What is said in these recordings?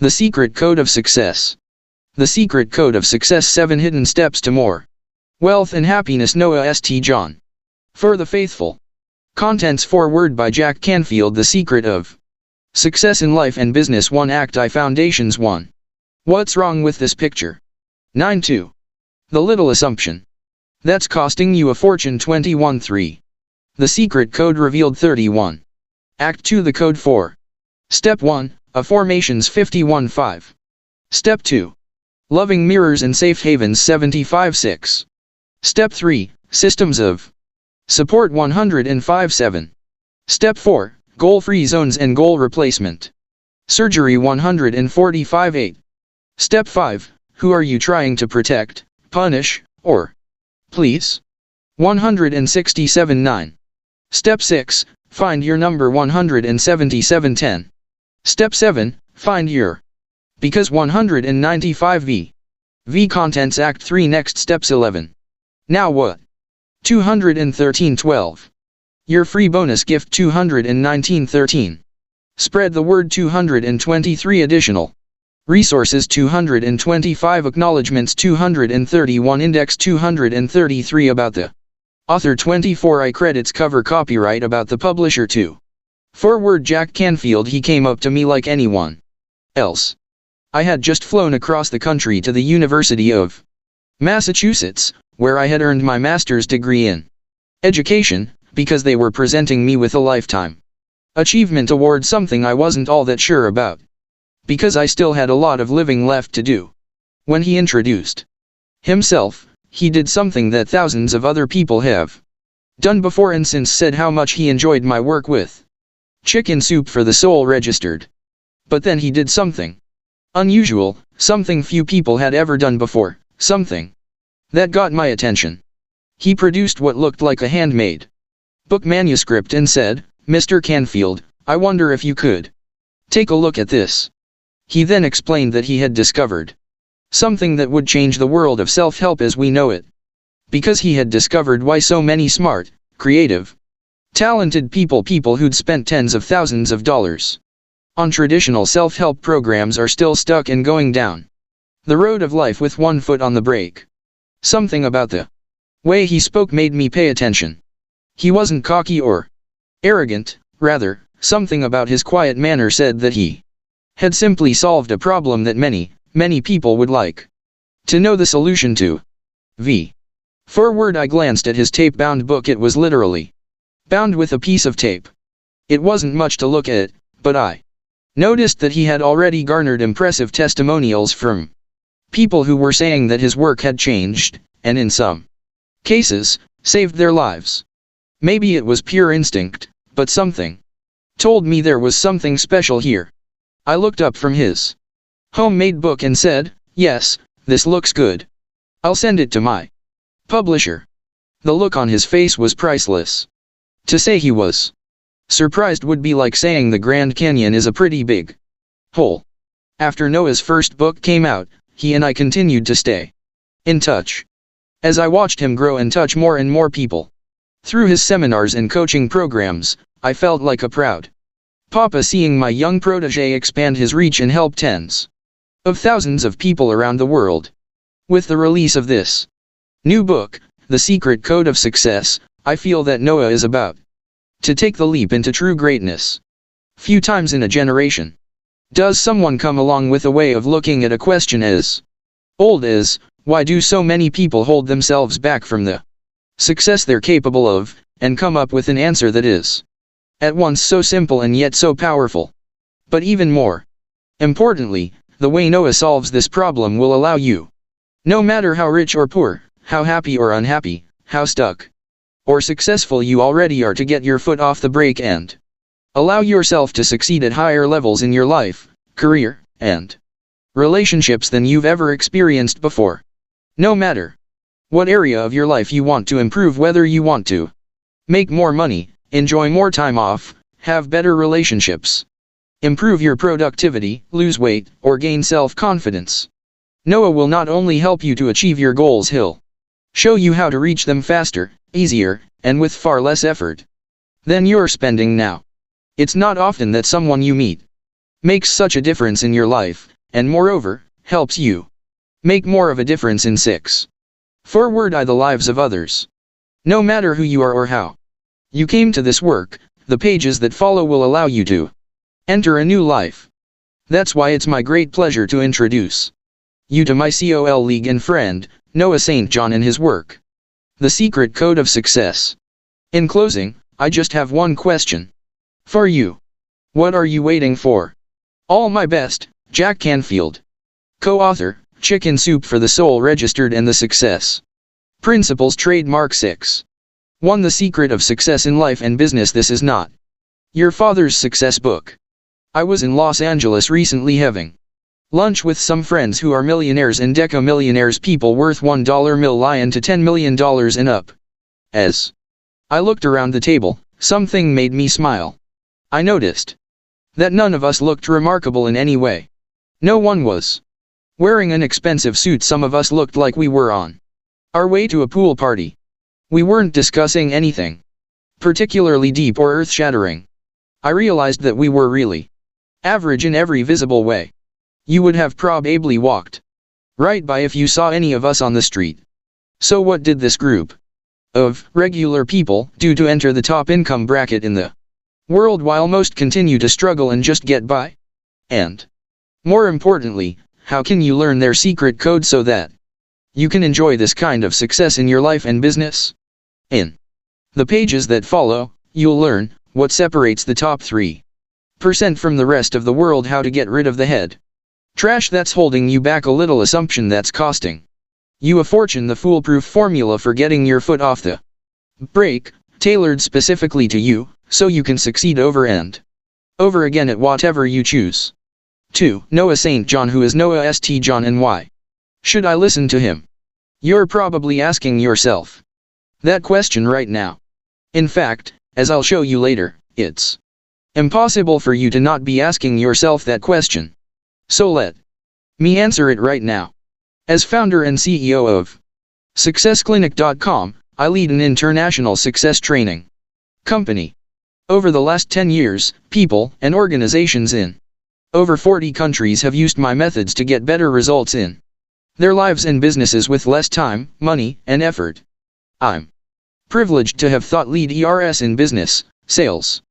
The Secret Code of Success. The Secret Code of Success: 7 Hidden Steps to More Wealth and Happiness. Noah St. John. For the Faithful. Contents: foreword by Jack Canfield. The Secret of Success in Life and Business. 1 Act I Foundations. 1. What's wrong with this picture? 9.2. The Little Assumption that's costing you a fortune. 21.3. The Secret Code Revealed. 31. Act 2. The Code 4. Step 1. Affirmations. 51.5. Step 2. Loving Mirrors and Safe Havens. 75.6. Step 3. Systems of Support. 105.7. Step 4. Goal-free zones and goal replacement surgery. 145.8. Step 5. Who are you trying to protect, punish, or please? 167.9. Step 6. Find your number. 177.10. Step 7. Find your because. 195v. Contents. Act 3. Next steps. 11. Now what? 213.12. Your free bonus gift. 219.13. Spread the word. 223. Additional resources. 225. Acknowledgements. 231. Index. 233. About the author. 24. I credits. Cover copyright about the publisher. 2. Foreword. Jack Canfield. He came up to me like anyone else. I had just flown across the country to the University of Massachusetts, where I had earned my master's degree in education, because they were presenting me with a Lifetime Achievement Award, something I wasn't all that sure about, because I still had a lot of living left to do. When he introduced himself, he did something that thousands of other people have done before and since, said how much he enjoyed my work with Chicken Soup for the Soul. Registered. But then he did something unusual, something few people had ever done before, something that got my attention. He produced what looked like a handmade book manuscript and said, "Mr. Canfield, I wonder if you could take a look at this." He then explained that he had discovered something that would change the world of self-help as we know it, because he had discovered why so many smart, creative, talented people who'd spent tens of thousands of dollars on traditional self-help programs are still stuck and going down the road of life with one foot on the brake. Something about the way he spoke made me pay attention. He wasn't cocky or arrogant, rather, something about his quiet manner said that he had simply solved a problem that many people would like to know the solution to. Forward. I glanced at his tape-bound book. It was literally bound with a piece of tape. It wasn't much to look at, but I noticed that he had already garnered impressive testimonials from people who were saying that his work had changed, and in some cases, saved their lives. Maybe it was pure instinct, but something told me there was something special here. I looked up from his homemade book and said, "Yes, this looks good. I'll send it to my publisher." The look on his face was priceless. To say he was surprised would be like saying the Grand Canyon is a pretty big hole. After Noah's first book came out, he and I continued to stay in touch. As I watched him grow and touch more and more people through his seminars and coaching programs, I felt like a proud papa seeing my young protege expand his reach and help tens of thousands of people around the world. With the release of this new book, The Secret Code of Success, I feel that Noah is about to take the leap into true greatness. Few times in a generation does someone come along with a way of looking at a question as old as, why do so many people hold themselves back from the success they're capable of, and come up with an answer that is at once so simple and yet so powerful. But even more importantly, the way Noah solves this problem will allow you, no matter how rich or poor, how happy or unhappy, how stuck or successful you already are, to get your foot off the brake and allow yourself to succeed at higher levels in your life, career, and relationships than you've ever experienced before. No matter what area of your life you want to improve, whether you want to make more money, enjoy more time off, have better relationships, improve your productivity, lose weight, or gain self-confidence, Noah will not only help you to achieve your goals, he'll show you how to reach them faster, easier, and with far less effort than you're spending now. It's not often that someone you meet makes such a difference in your life, and moreover, helps you make more of a difference in 6. Forward the lives of others. No matter who you are or how you came to this work, the pages that follow will allow you to enter a new life. That's why it's my great pleasure to introduce you to my colleague and friend, Noah St. John, and his work, The Secret Code of Success. In closing, I just have one question for you. What are you waiting for? All my best, Jack Canfield. Co-author, Chicken Soup for the Soul, registered, and The Success Principles, trademark 6. 1. The Secret of Success in Life and Business. This is not your father's success book. I was in Los Angeles recently having lunch with some friends who are millionaires and deca-millionaires, people worth $1 million to $10 million and up. As I looked around the table, something made me smile. I noticed that none of us looked remarkable in any way. No one was wearing an expensive suit. Some of us looked like we were on our way to a pool party. We weren't discussing anything particularly deep or earth-shattering. I realized that we were really average in every visible way. You would have probably walked right by if you saw any of us on the street. So what did this group of regular people do to enter the top income bracket in the world while most continue to struggle and just get by? And more importantly, how can you learn their secret code so that you can enjoy this kind of success in your life and business? In the pages that follow, you'll learn what separates the top 3% from the rest of the world, how to get rid of the head trash that's holding you back, a little assumption that's costing you a fortune, the foolproof formula for getting your foot off the brake, tailored specifically to you, so you can succeed over and over again at whatever you choose. 2. Noah St. John. Who is Noah St. John, and why should I listen to him? You're probably asking yourself that question right now. In fact, as I'll show you later, it's impossible for you to not be asking yourself that question. So let me answer it right now. As founder and CEO of SuccessClinic.com, I lead an international success training company. Over the last 10 years, people and organizations in over 40 countries have used my methods to get better results in their lives and businesses with less time, money, and effort. I'm privileged to have thought lead ERS in business, sales,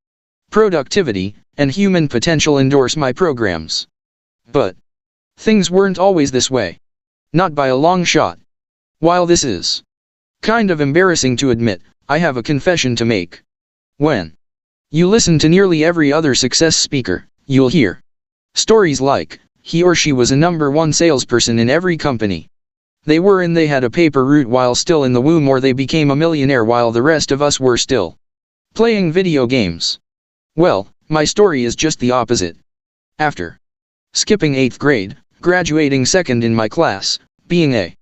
productivity, and human potential endorse my programs. But things weren't always this way. Not by a long shot. While this is kind of embarrassing to admit, I have a confession to make. When you listen to nearly every other success speaker, you'll hear stories like, he or she was a #1 salesperson in every company they were in, they had a paper route while still in the womb, or they became a millionaire while the rest of us were still playing video games. Well, my story is just the opposite. After skipping 8th grade, graduating second in my class, being a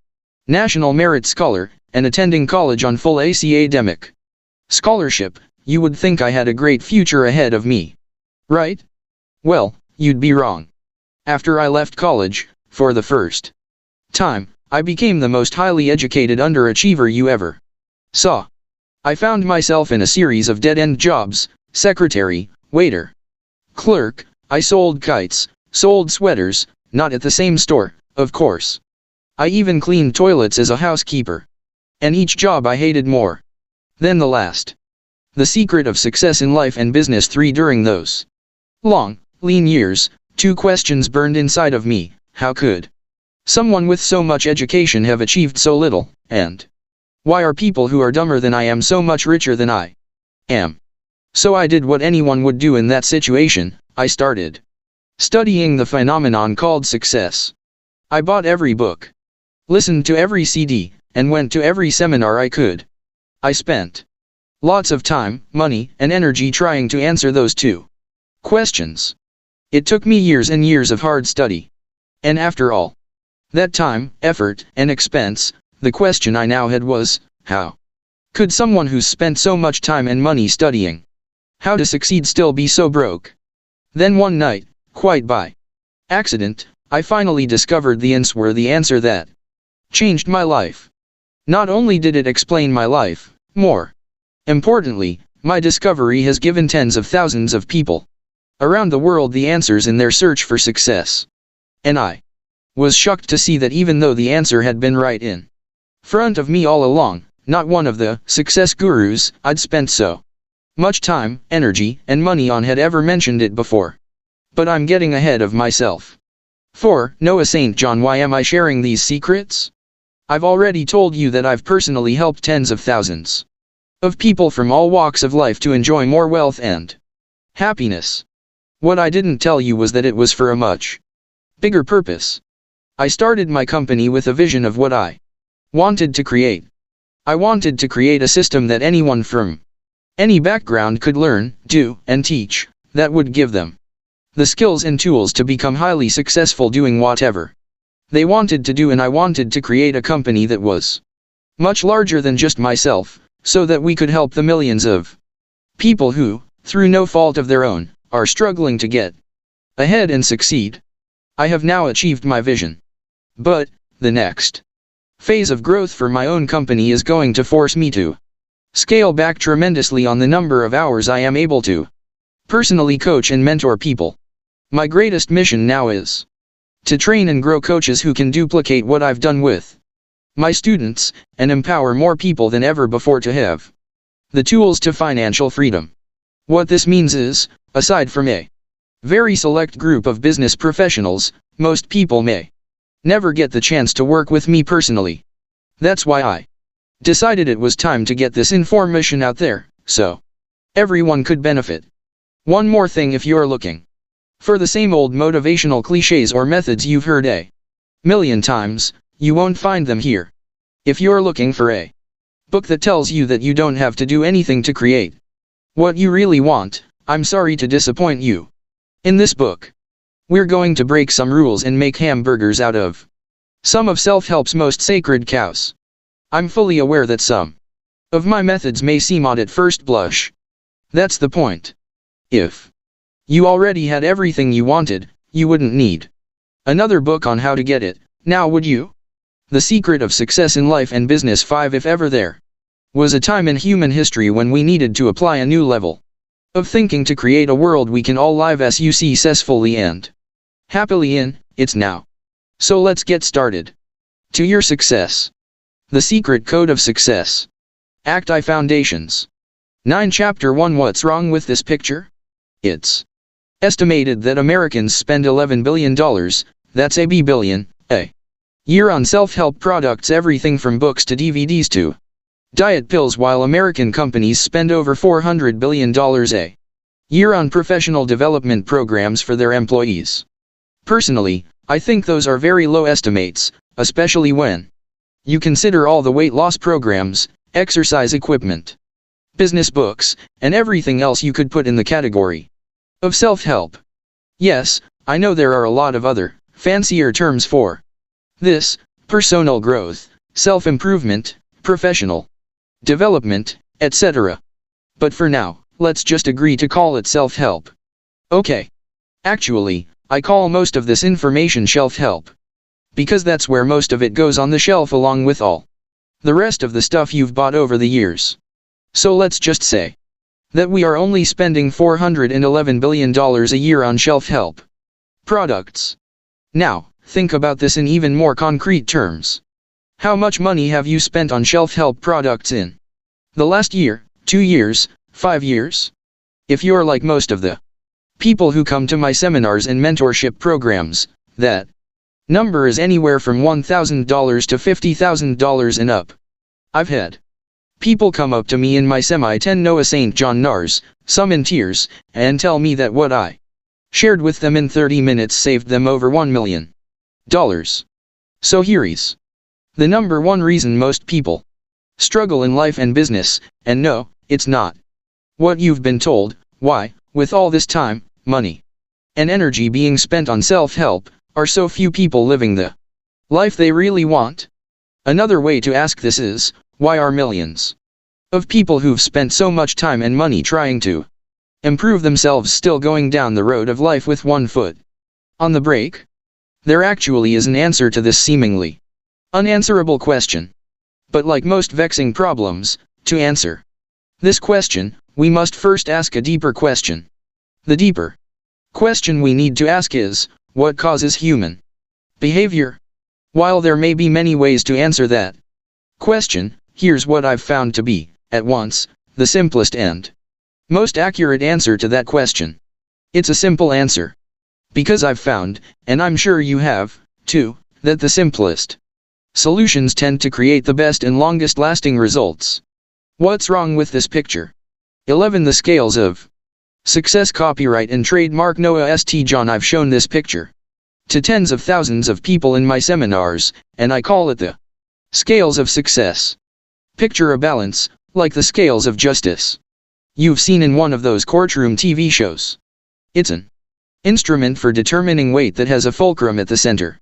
National Merit Scholar, and attending college on full academic scholarship, you would think I had a great future ahead of me. Right? Well, you'd be wrong. After I left college, for the first time, I became the most highly educated underachiever you ever saw. I found myself in a series of dead-end jobs: secretary, waiter, clerk. I sold kites, sold sweaters, not at the same store, of course. I even cleaned toilets as a housekeeper. And each job I hated more than the last. The secret of success in life and business. 3. During those long, lean years, 2 questions burned inside of me. How could someone with so much education have achieved so little, and why are people who are dumber than I am so much richer than I am? So I did what anyone would do in that situation. I started studying the phenomenon called success. I bought every book, listened to every CD, and went to every seminar I could. I spent lots of time, money, and energy trying to answer those 2 questions. It took me years and years of hard study. And after all that time, effort, and expense, the question I now had was, how could someone who's spent so much time and money studying how to succeed still be so broke? Then one night, quite by accident, I finally discovered the answer that changed my life. Not only did it explain my life, more importantly, my discovery has given tens of thousands of people around the world the answers in their search for success. And I was shocked to see that even though the answer had been right in front of me all along, not one of the success gurus I'd spent so much time, energy, and money on had ever mentioned it before. But I'm getting ahead of myself. For Noah St. John, why am I sharing these secrets? I've already told you that I've personally helped tens of thousands of people from all walks of life to enjoy more wealth and happiness. What I didn't tell you was that it was for a much bigger purpose. I started my company with a vision of what I wanted to create. I wanted to create a system that anyone from any background could learn, do, and teach, that would give them the skills and tools to become highly successful doing whatever they wanted to do, and I wanted to create a company that was much larger than just myself, so that we could help the millions of people who, through no fault of their own, are struggling to get ahead and succeed. I have now achieved my vision. But the next phase of growth for my own company is going to force me to scale back tremendously on the number of hours I am able to personally coach and mentor people. My greatest mission now is to train and grow coaches who can duplicate what I've done with my students, and empower more people than ever before to have the tools to financial freedom. What this means is, aside from a very select group of business professionals, most people may never get the chance to work with me personally. That's why I decided it was time to get this information out there, so everyone could benefit. One more thing: if you're looking for the same old motivational cliches or methods you've heard a million times, you won't find them here. If you're looking for a book that tells you that you don't have to do anything to create what you really want, I'm sorry to disappoint you. In this book, we're going to break some rules and make hamburgers out of some of self-help's most sacred cows. I'm fully aware that some of my methods may seem odd at first blush. That's the point. If you already had everything you wanted, you wouldn't need another book on how to get it, now would you? The Secret of Success in Life and Business 5. If ever there was a time in human history when we needed to apply a new level of thinking to create a world we can all live successfully and happily in, it's now. So let's get started. To your success. The Secret Code of Success. Act I Foundations. 9. Chapter 1. What's wrong with this picture? It's estimated that Americans spend $11 billion, that's a billion, a year on self-help products, everything from books to DVDs to diet pills, while American companies spend over $400 billion a year on professional development programs for their employees. Personally, I think those are very low estimates, especially when you consider all the weight loss programs, exercise equipment, business books, and everything else you could put in the category of self-help. Yes, I know there are a lot of other, fancier terms for this: personal growth, self-improvement, professional development, etc. But for now, let's just agree to call it self-help. Okay. Actually, I call most of this information shelf-help, because that's where most of it goes on the shelf along with all the rest of the stuff you've bought over the years. So let's just say that we are only spending $411 billion a year on shelf-help products. Now, think about this in even more concrete terms. How much money have you spent on shelf-help products in the last year, 2 years, 5 years? If you're like most of the people who come to my seminars and mentorship programs, that number is anywhere from $1,000 to $50,000 and up. I've had people come up to me in my semi-10 Noah St. John NARS, some in tears, and tell me that what I shared with them in 30 minutes saved them over $1 million. So here's the number one reason most people struggle in life and business, and no, it's not what you've been told. Why, with all this time, money, and energy being spent on self-help, are so few people living the life they really want? Another way to ask this is, why are millions of people who've spent so much time and money trying to improve themselves still going down the road of life with one foot on the brake? There actually is an answer to this seemingly unanswerable question. But like most vexing problems, to answer this question, we must first ask a deeper question. The deeper Question we need to ask is, what causes human behavior? While there may be many ways to answer that question, here's what I've found to be, at once, the simplest and most accurate answer to that question. It's a simple answer. Because I've found, and I'm sure you have, too, that the simplest solutions tend to create the best and longest lasting results. What's wrong with this picture? 11. The scales of success. Copyright and trademark Noah St. John. I've shown this picture to tens of thousands of people in my seminars, and I call it the scales of success. Picture a balance, like the scales of justice you've seen in one of those courtroom TV shows. It's an instrument for determining weight that has a fulcrum at the center,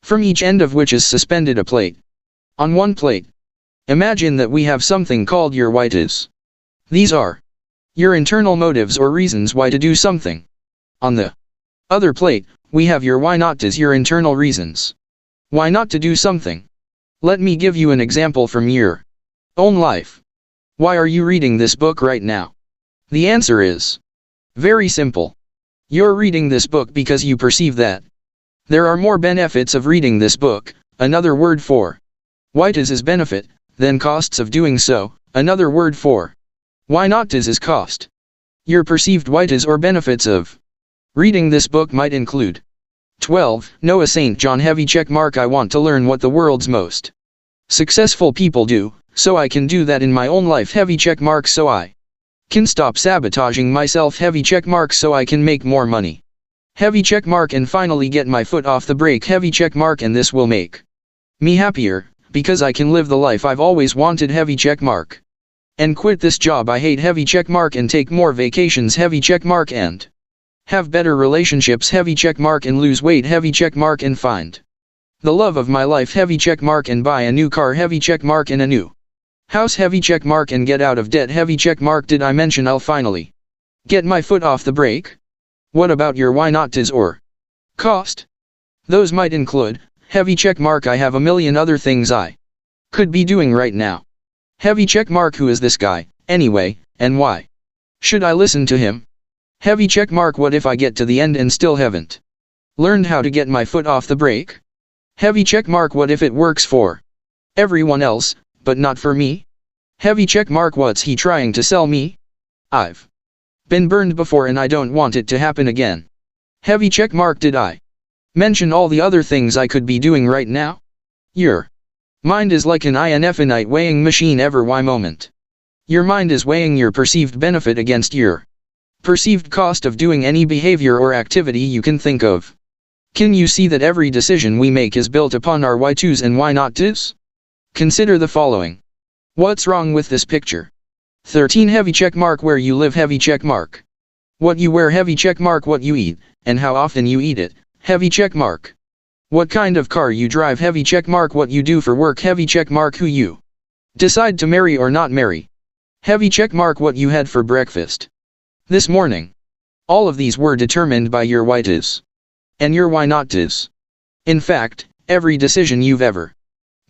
from each end of which is suspended a plate. On one plate, imagine that we have something called your why tos. These are your internal motives or reasons why to do something. On the other plate, we have your why not tos, your internal reasons why not to do something. Let me give you an example from your own life. Why are you reading this book right now? The answer is very simple. You're reading this book because you perceive that there are more benefits of reading this book, another word for why tos is benefit, than costs of doing so, another word for why not tos is cost. Your perceived why tos or benefits of reading this book might include 12. Noah St. John. Heavy check mark. I want to learn what the world's most successful people do, so I can do that in my own life. Heavy check mark. So I can stop sabotaging myself. Heavy check mark. So I can make more money. Heavy check mark. And finally get my foot off the brake. Heavy check mark. And this will make me happier, because I can live the life I've always wanted. Heavy check mark. And quit this job I hate. Heavy check mark. And take more vacations. Heavy check mark. And have better relationships. Heavy check mark. And lose weight. Heavy check mark. And find the love of my life. Heavy check mark. And buy a new car. Heavy check mark. And a new house. Heavy check mark. And get out of debt. Heavy check mark. Did I mention I'll finally get my foot off the brake? What about your why not tos or cost? Those might include, heavy check mark, I have a million other things I could be doing right now. Heavy check mark, who is this guy, anyway, and why should I listen to him? Heavy check mark, what if I get to the end and still haven't learned how to get my foot off the brake? Heavy check mark, what if it works for everyone else, but not for me? Heavy check mark, what's he trying to sell me? I've been burned before and I don't want it to happen again. Heavy check mark, did I mention all the other things I could be doing right now? Your mind is like an infinite weighing machine. Ever why moment. Your mind is weighing your perceived benefit against your perceived cost of doing any behavior or activity you can think of. Can you see that every decision we make is built upon our why tos and why not tos? Consider the following. What's wrong with this picture? 13. Heavy check mark, where you live. Heavy check mark. What you wear. Heavy check mark, what you eat, and how often you eat it. Heavy check mark. What kind of car you drive. Heavy check mark, what you do for work. Heavy check mark, who you decide to marry or not marry. Heavy check mark, what you had for breakfast this morning. All of these were determined by your why tos and your why not tos. In fact, every decision you've ever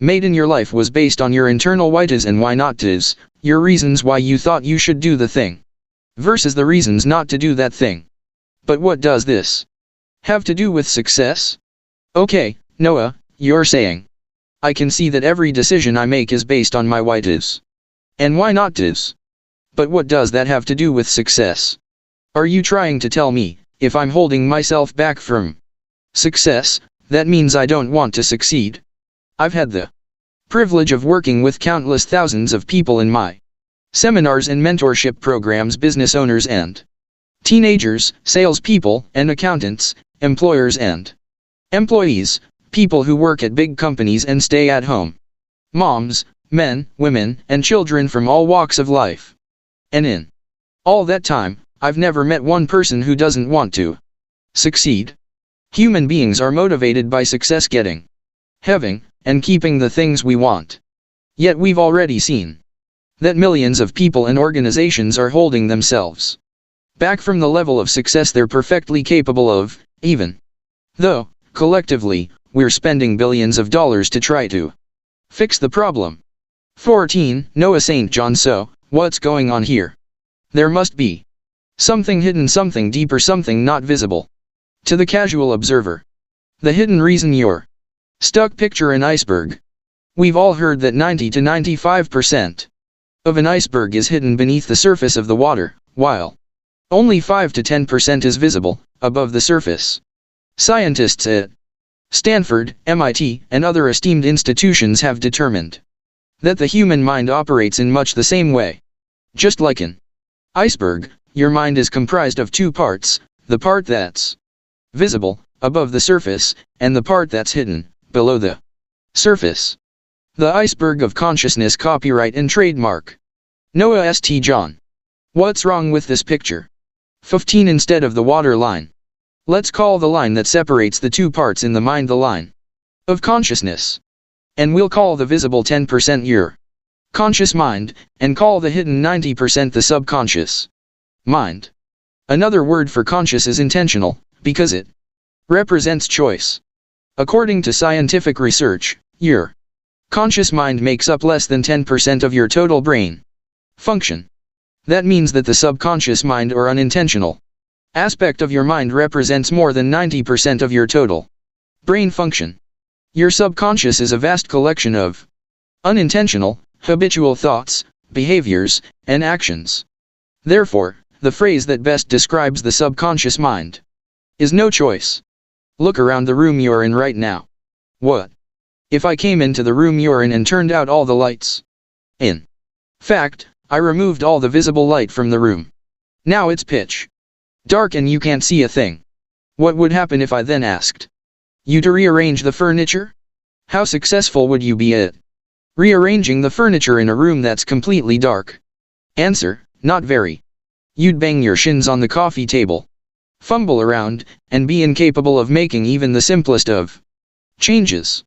made in your life was based on your internal why tos and why not tos, your reasons why you thought you should do the thing, versus the reasons not to do that thing. But what does this have to do with success? Okay, Noah, you're saying I can see that every decision I make is based on my why tos and why not tos. But what does that have to do with success? Are you trying to tell me, if I'm holding myself back from success, that means I don't want to succeed? I've had the privilege of working with countless thousands of people in my seminars and mentorship programs, business owners and teenagers, salespeople and accountants, employers and employees, people who work at big companies and stay at home, moms, men, women, and children from all walks of life. And in all that time, I've never met one person who doesn't want to succeed. Human beings are motivated by success, getting, having, and keeping the things we want. Yet we've already seen that millions of people and organizations are holding themselves back from the level of success they're perfectly capable of, even though, collectively, we're spending billions of dollars to try to fix the problem. 14. Noah St. John. So, what's going on here? There must be Something hidden, something deeper, something not visible to the casual observer. The hidden reason you're stuck. Picture an iceberg. We've all heard that 90 to 95% of an iceberg is hidden beneath the surface of the water, while only 5 to 10% is visible above the surface. Scientists at Stanford, MIT, and other esteemed institutions have determined that the human mind operates in much the same way. Just like an iceberg, your mind is comprised of two parts, the part that's visible, above the surface, and the part that's hidden, below the surface. The iceberg of consciousness. Copyright and trademark Noah St. John. What's wrong with this picture? 15 Instead of the water line, let's call the line that separates the two parts in the mind the line of consciousness. And we'll call the visible 10% your conscious mind, and call the hidden 90% the subconscious mind. Another word for conscious is intentional, because it represents choice. According to scientific research, your conscious mind makes up less than 10% of your total brain function. That means that the subconscious mind or unintentional aspect of your mind represents more than 90% of your total brain function. Your subconscious is a vast collection of unintentional, habitual thoughts, behaviors, and actions. Therefore, the phrase that best describes the subconscious mind is no choice. Look around the room you're in right now. What if I came into the room you're in and turned out all the lights? In fact, I removed all the visible light from the room. Now it's pitch dark and you can't see a thing. What would happen if I then asked you to rearrange the furniture? How successful would you be at rearranging the furniture in a room that's completely dark? Answer: not very. You'd bang your shins on the coffee table, fumble around, and be incapable of making even the simplest of changes.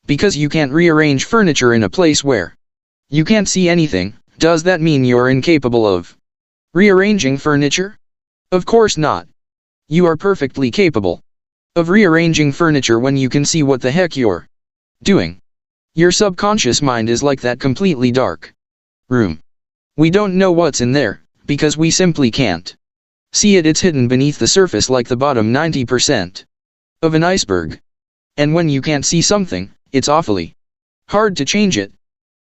Because you can't rearrange furniture in a place where you can't see anything, does that mean you're incapable of rearranging furniture? Of course not. You are perfectly capable of rearranging furniture when you can see what the heck you're doing. Your subconscious mind is like that completely dark room. We don't know what's in there, because we simply can't see it. It's hidden beneath the surface like the bottom 90% of an iceberg. And when you can't see something, it's awfully hard to change it.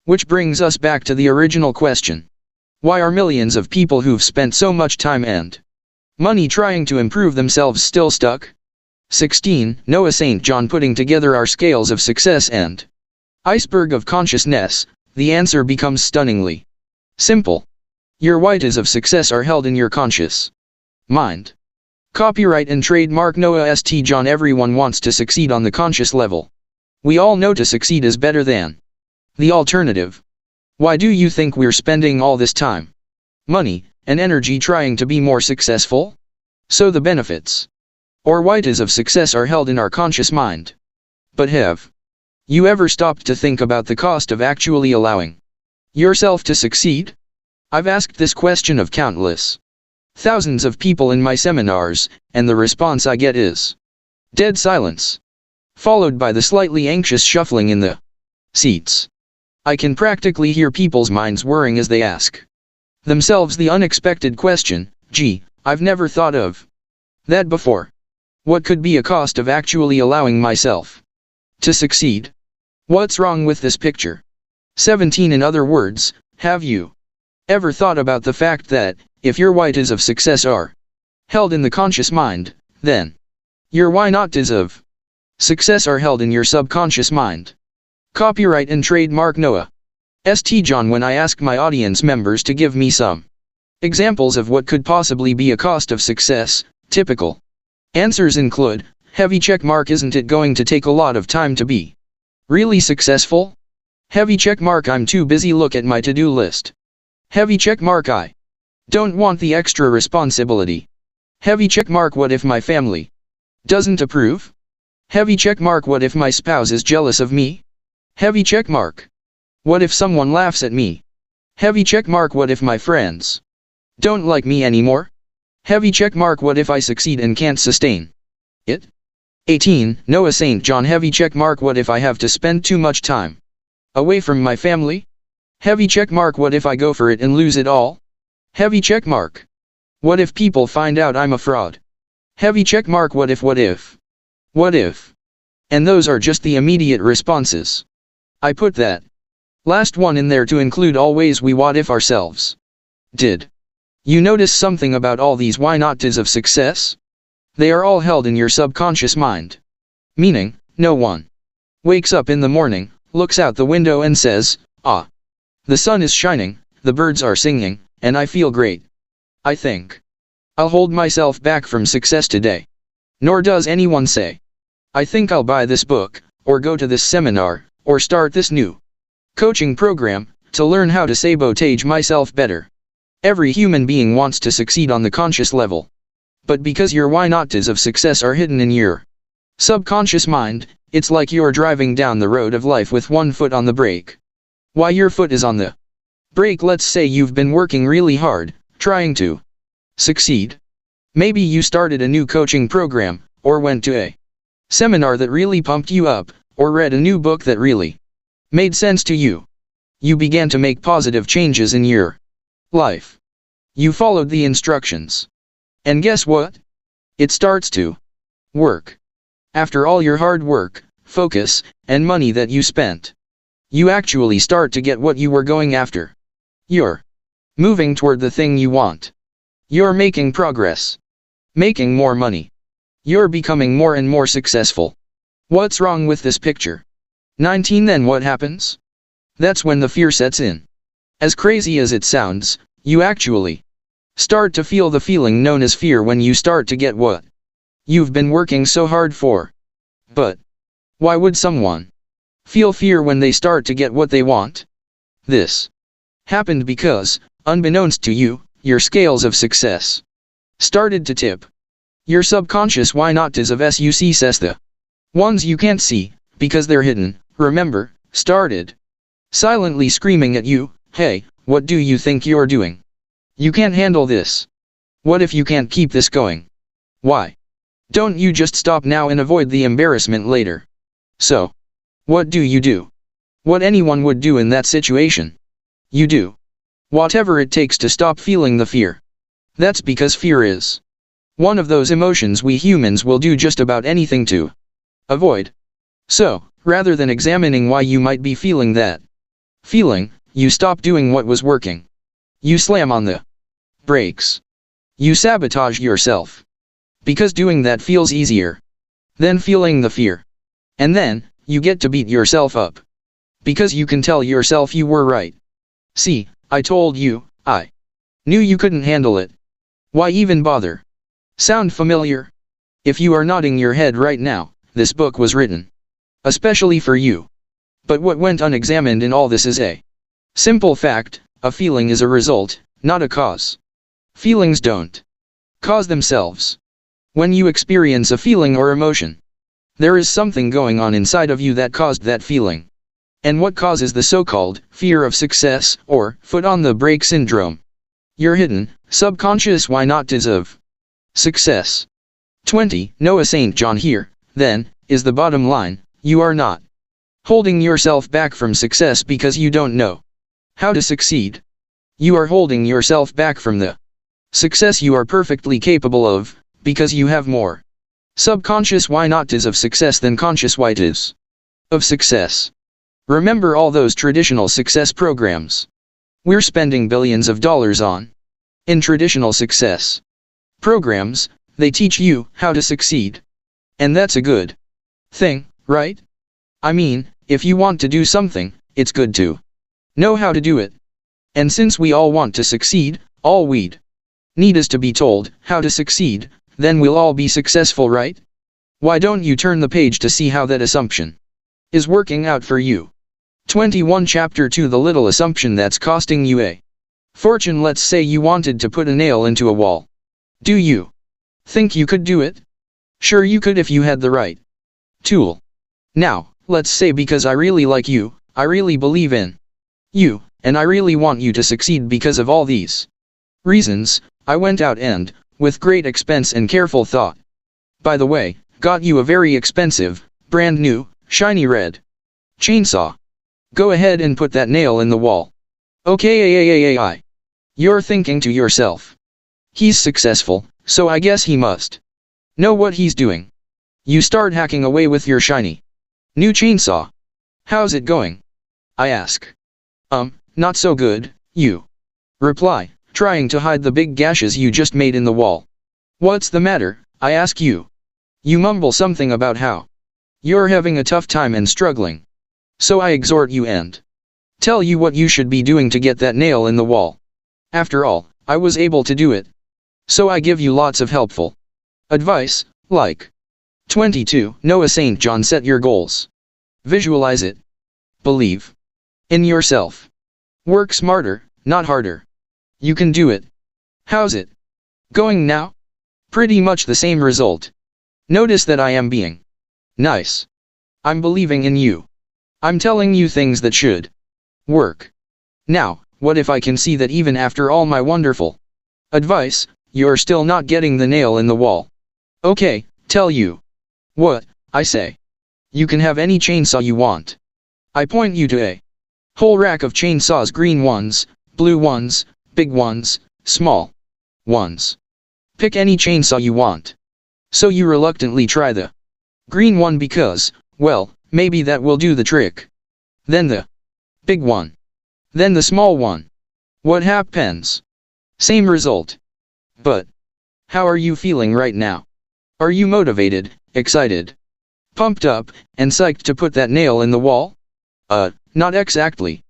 Which brings us back to the original question. Why are millions of people who've spent so much time and money trying to improve themselves still stuck? 16. Noah St. John. Putting together our scales of success and iceberg of consciousness, the answer becomes stunningly simple. Your whites of success are held in your conscious mind. Copyright and trademark Noah St. John. Everyone wants to succeed on the conscious level. We all know to succeed is better than the alternative. Why do you think we're spending all this time, money, and energy trying to be more successful? So the benefits or whites of success are held in our conscious mind. But have you ever stopped to think about the cost of actually allowing yourself to succeed? I've asked this question of countless thousands of people in my seminars, and the response I get is dead silence, followed by the slightly anxious shuffling in the seats. I can practically hear people's minds whirring as they ask themselves the unexpected question, gee, I've never thought of that before. What could be a cost of actually allowing myself to succeed? What's wrong with this picture? 17. In other words, have you ever thought about the fact that, if your whites of success are held in the conscious mind, then your why nots of success are held in your subconscious mind? Copyright and trademark Noah St. John. When I ask my audience members to give me some examples of what could possibly be a cost of success, typical answers include, heavy check mark. Isn't it going to take a lot of time to be really successful? Heavy check mark. I'm too busy. Look at my to-do list. Heavy check mark. I don't want the extra responsibility. Heavy check mark. What if my family doesn't approve? Heavy check mark. What if my spouse is jealous of me? Heavy check mark. What if someone laughs at me? Heavy check mark. What if my friends don't like me anymore? Heavy check mark. What if I succeed and can't sustain it? 18. Noah St. John. Heavy check mark. What if I have to spend too much time away from my family? Heavy check mark. What if I go for it and lose it all? Heavy check mark. What if people find out I'm a fraud? Heavy check mark. What if? What if? What if? And those are just the immediate responses. I put that last one in there to include all ways we what if ourselves. Did you notice something about all these why not tos of success? They are all held in your subconscious mind. Meaning, no one wakes up in the morning, looks out the window and says, "Ah, the sun is shining, the birds are singing, and I feel great. I think I'll hold myself back from success today." Nor does anyone say, "I think I'll buy this book, or go to this seminar, or start this new coaching program, to learn how to sabotage myself better." Every human being wants to succeed on the conscious level. But because your why not tos of success are hidden in your subconscious mind, it's like you're driving down the road of life with one foot on the brake. Why your foot is on the brake? Let's say you've been working really hard, trying to succeed. Maybe you started a new coaching program, or went to a seminar that really pumped you up, or read a new book that really made sense to you. You began to make positive changes in your life. You followed the instructions. And guess what? It starts to work. After all your hard work, focus, and money that you spent, you actually start to get what you were going after. You're moving toward the thing you want. You're making progress. Making more money. You're becoming more and more successful. What's wrong with this picture? 19. Then what happens? That's when the fear sets in. As crazy as it sounds, you actually start to feel the feeling known as fear when you start to get what you've been working so hard for. But why would someone feel fear when they start to get what they want? This happened because, unbeknownst to you, your scales of success started to tip. Your subconscious why not tos of success, the ones you can't see, because they're hidden, remember, started silently screaming at you, "Hey, what do you think you're doing? You can't handle this. What if you can't keep this going? Why don't you just stop now and avoid the embarrassment later?" So, what do? What anyone would do in that situation. You do whatever it takes to stop feeling the fear. That's because fear is one of those emotions we humans will do just about anything to avoid. So, rather than examining why you might be feeling that feeling, you stop doing what was working. You slam on the brakes. You sabotage yourself. Because doing that feels easier than feeling the fear. And then, you get to beat yourself up. Because you can tell yourself you were right. "See, I told you, I knew you couldn't handle it. Why even bother?" Sound familiar? If you are nodding your head right now, this book was written especially for you. But what went unexamined in all this is a simple fact: a feeling is a result, not a cause. Feelings don't cause themselves. When you experience a feeling or emotion, there is something going on inside of you that caused that feeling. And what causes the so-called fear of success, or foot on the brake syndrome? Your hidden, subconscious why not tos of success. 20. Noah St. John here, then, is the bottom line: you are not holding yourself back from success because you don't know how to succeed. You are holding yourself back from the success you are perfectly capable of, because you have more subconscious why not tos of success than conscious why tos of success. Remember all those traditional success programs we're spending billions of dollars on? In traditional success programs, they teach you how to succeed. And that's a good thing, right? I mean, if you want to do something, it's good to know how to do it. And since we all want to succeed, all we'd need is to be told how to succeed, then we'll all be successful, right? Why don't you turn the page to see how that assumption is working out for you? 21. Chapter 2. The little assumption that's costing you a fortune. Let's say you wanted to put a nail into a wall. Do you think you could do it? Sure you could if you had the right tool. Now, let's say because I really like you, I really believe in you, and I really want you to succeed because of all these reasons, I went out and, with great expense and careful thought, by the way, got you a very expensive, brand new, shiny red chainsaw. Go ahead and put that nail in the wall. Okay, you're thinking to yourself, He's successful, so I guess he must know what he's doing. You start hacking away with your shiny new chainsaw. How's it going? I ask. Not so good, you reply, trying to hide the big gashes you just made in the wall. What's the matter? I ask you. You mumble something about how you're having a tough time and struggling. So I exhort you and tell you what you should be doing to get that nail in the wall. After all, I was able to do it. So I give you lots of helpful advice, like 22. Noah St. John. Set your goals. Visualize it. Believe in yourself. Work smarter, not harder. You can do it. How's it going now? Pretty much the same result. Notice that I am being nice. I'm believing in you. I'm telling you things that should work. Now, what if I can see that even after all my wonderful advice, you're still not getting the nail in the wall? Okay, tell you what I say. You can have any chainsaw you want. I point you to a whole rack of chainsaws, green ones, blue ones, big ones, small ones. Pick any chainsaw you want. So you reluctantly try the green one because, well, maybe that will do the trick. Then the big one. Then the small one. What happens? Same result. But how are you feeling right now? Are you motivated, excited, pumped up, and psyched to put that nail in the wall? Not exactly.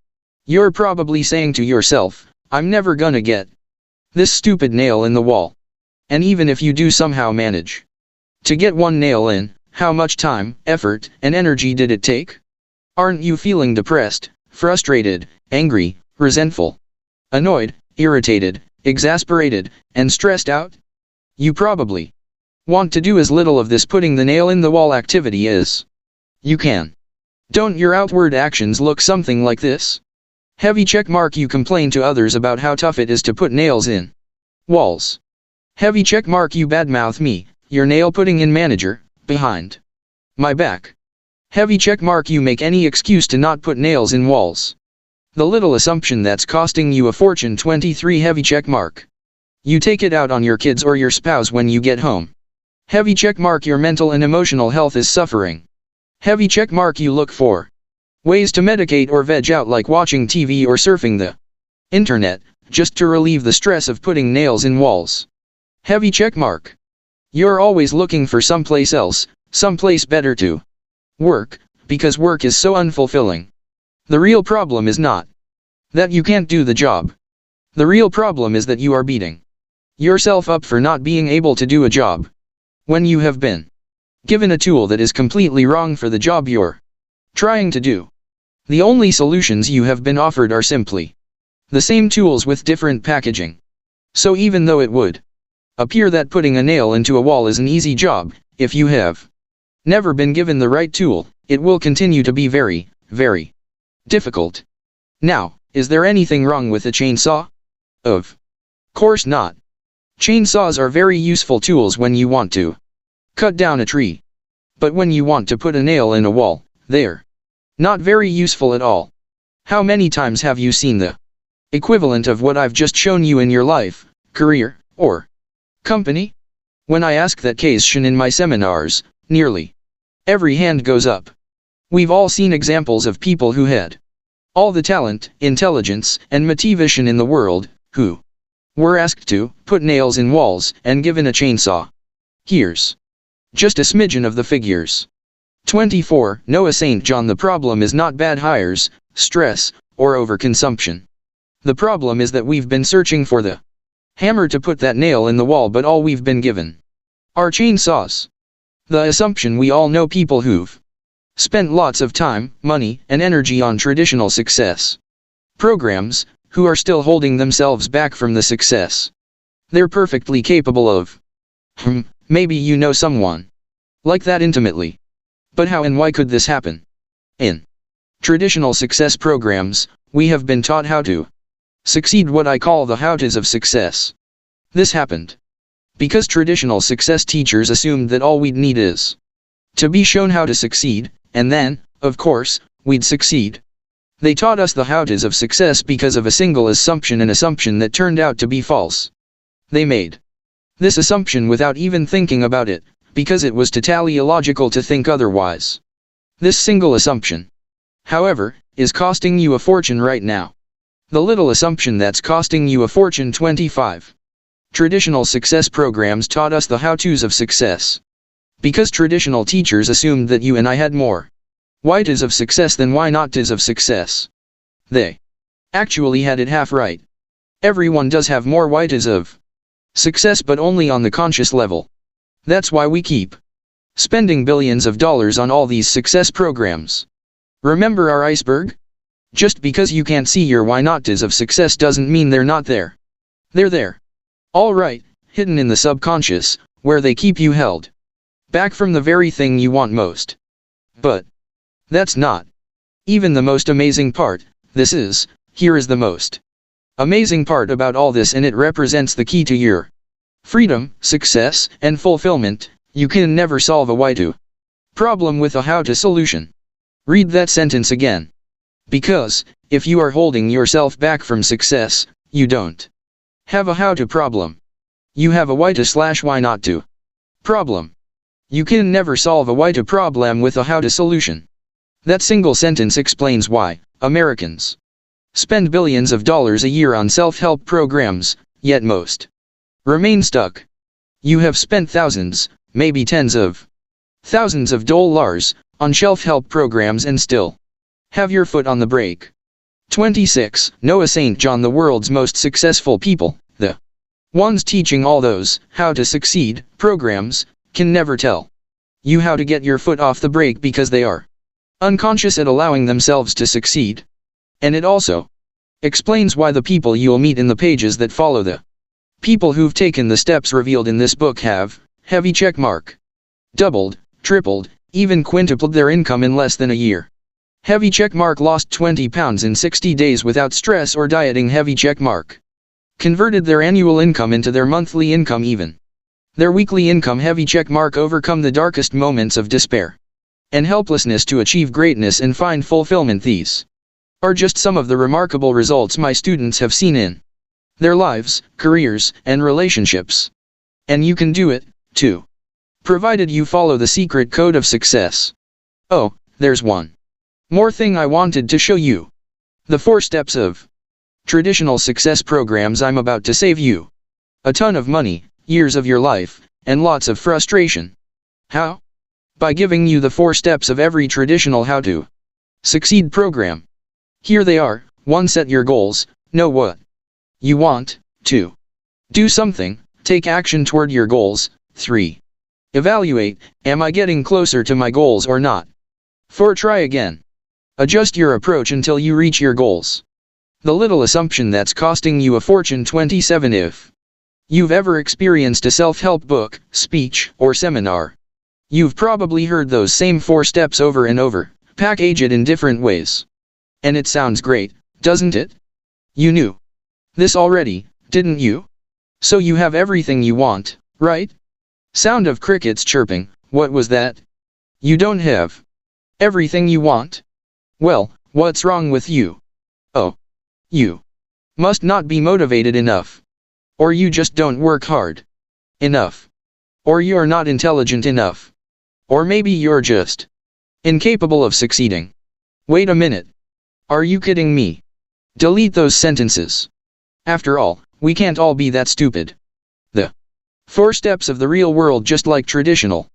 You're probably saying to yourself, I'm never gonna get this stupid nail in the wall. And even if you do somehow manage to get one nail in, how much time, effort, and energy did it take? Aren't you feeling depressed, frustrated, angry, resentful, annoyed, irritated, exasperated, and stressed out? You probably want to do as little of this putting the nail in the wall activity as you can. Don't your outward actions look something like this? Heavy check mark. You complain to others about how tough it is to put nails in walls. Heavy check mark. You badmouth me, your nail putting in manager, behind my back. Heavy check mark. You make any excuse to not put nails in walls. The little assumption that's costing you a fortune. 23. Heavy check mark. You take it out on your kids or your spouse when you get home. Heavy check mark. Your mental and emotional health is suffering. Heavy check mark. You look for ways to medicate or veg out, like watching TV or surfing the internet, just to relieve the stress of putting nails in walls. Heavy check mark. You're always looking for someplace else, someplace better to work, because work is so unfulfilling. The real problem is not that you can't do the job. The real problem is that you are beating yourself up for not being able to do a job when you have been given a tool that is completely wrong for the job you're trying to do. The only solutions you have been offered are simply the same tools with different packaging. So even though it would appear that putting a nail into a wall is an easy job, if you have never been given the right tool, it will continue to be very, very difficult. Now, is there anything wrong with a chainsaw? Of course not. Chainsaws are very useful tools when you want to cut down a tree. But when you want to put a nail in a wall, they're not very useful at all. How many times have you seen the equivalent of what I've just shown you in your life, career, or company? When I ask that question in my seminars, nearly every hand goes up. We've all seen examples of people who had all the talent, intelligence, and motivation in the world, who were asked to put nails in walls and given a chainsaw. Here's just a smidgen of the figures. 24. Noah St. John. The problem is not bad hires, stress, or overconsumption. The problem is that we've been searching for the hammer to put that nail in the wall, but all we've been given are chainsaws. The assumption we all know people who've spent lots of time, money, and energy on traditional success programs, who are still holding themselves back from the success they're perfectly capable of. Maybe you know someone like that intimately. But how and why could this happen? In traditional success programs, we have been taught how to succeed, what I call the how-tos of success. This happened because traditional success teachers assumed that all we'd need is to be shown how to succeed, and then, of course, we'd succeed. They taught us the how-tos of success because of a single assumption, an assumption that turned out to be false. They made this assumption without even thinking about it, because it was totally illogical to think otherwise. This single assumption, however, is costing you a fortune right now. The little assumption that's costing you a fortune. 25. Traditional success programs taught us the how-tos of success. Because traditional teachers assumed that you and I had more why-tos of success than why-not-tos of success. They actually had it half right. Everyone does have more why-tos of success, but only on the conscious level. That's why we keep spending billions of dollars on all these success programs. Remember our iceberg? Just because you can't see your why-not-tos of success doesn't mean they're not there. They're there. All right, hidden in the subconscious, where they keep you held back from the very thing you want most. But that's not even the most amazing part. Here is the most amazing part about all this, and it represents the key to your freedom, success, and fulfillment. You can never solve a why-to problem with a how-to solution. Read that sentence again. Because, if you are holding yourself back from success, you don't have a how-to problem. You have a why-to/why-not-to problem. You can never solve a why-to problem with a how-to solution. That single sentence explains why Americans spend billions of dollars a year on self-help programs, yet most remain stuck. You have spent thousands, maybe tens of thousands of dollars, on self-help programs and still have your foot on the brake. 26. Noah St. John. The world's most successful people, the ones teaching all those how to succeed programs, can never tell you how to get your foot off the brake because they are unconscious at allowing themselves to succeed. And it also explains why the people you'll meet in the pages that follow, the people who've taken the steps revealed in this book, have heavy check mark doubled, tripled, even quintupled their income in less than a year. Heavy check mark lost 20 pounds in 60 days without stress or dieting. Heavy check mark converted their annual income into their monthly income, even their weekly income. Heavy check mark overcome the darkest moments of despair and helplessness to achieve greatness and find fulfillment. These are just some of the remarkable results my students have seen in their lives, careers, and relationships. And you can do it, too, provided you follow the secret code of success. Oh, there's one more thing I wanted to show you. The 4 steps of traditional success programs. I'm about to save you a ton of money, years of your life, and lots of frustration. How? By giving you the 4 steps of every traditional how to succeed program. Here they are. 1. Set your goals. Know what you want. 2. Do something. Take action toward your goals. 3. Evaluate. Am I getting closer to my goals or not? 4. Try again. Adjust your approach until you reach your goals. The little assumption that's costing you a fortune. 27. If you've ever experienced a self-help book, speech, or seminar, you've probably heard those same 4 steps over and over, packaged in different ways. And it sounds great, doesn't it? You knew this already, didn't you? So you have everything you want, right? Sound of crickets chirping. What was that? You don't have everything you want? Well, what's wrong with you? Oh, you must not be motivated enough. Or you just don't work hard enough. Or you're not intelligent enough. Or maybe you're just incapable of succeeding. Wait a minute. Are you kidding me? Delete those sentences. After all, we can't all be that stupid. The 4 steps of the real world, just like traditional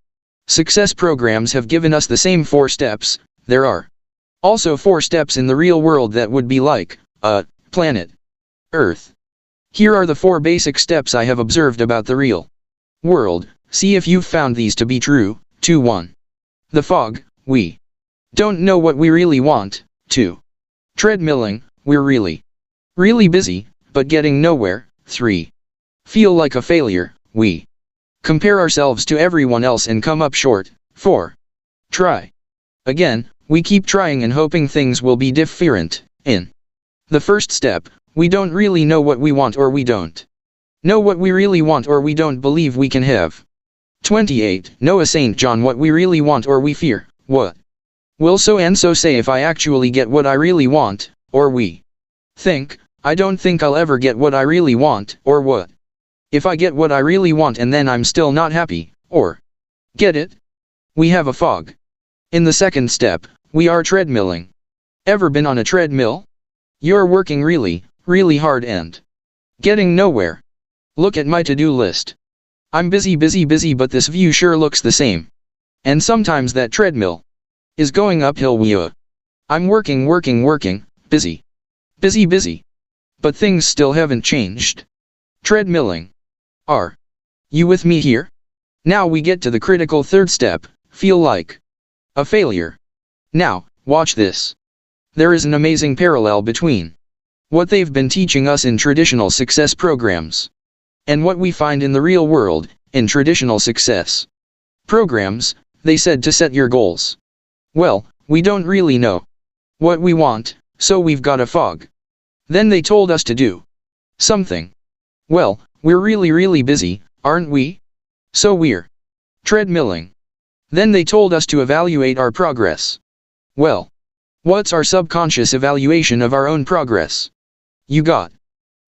success programs have given us the same 4 steps, there are also 4 steps in the real world that would be like planet Earth. Here are the 4 basic steps I have observed about the real world. See if you've found these to be true. 2. 1. The fog. We don't know what we really want. 2. Treadmilling. We're really busy, but getting nowhere. 3. Feel like a failure. We compare ourselves to everyone else and come up short. 4. Try again. We keep trying and hoping things will be different. In the first step, we don't really know what we want, or we don't know what we really want, or we don't believe we can have. 28. Noah St. John. What we really want, or we fear what will so and so say if I actually get what I really want, or we think, I don't think I'll ever get what I really want, or what If I get what I really want and then I'm still not happy, or get it? We have a fog. In the second step, we are treadmilling. Ever been on a treadmill? You're working really, really hard and getting nowhere. Look at my to-do list. I'm busy, but this view sure looks the same. And sometimes that treadmill is going uphill. I'm working, busy. But things still haven't changed. Treadmilling. Are you with me here? Now we get to the critical third step, feel like a failure. Now, watch this. There is an amazing parallel between what they've been teaching us in traditional success programs and what we find in the real world, in traditional success programs. They said to set your goals. Well, we don't really know what we want, so we've got a fog. Then they told us to do something. Well, we're really busy, aren't we? So we're treadmilling. Then they told us to evaluate our progress. Well, what's our subconscious evaluation of our own progress? You got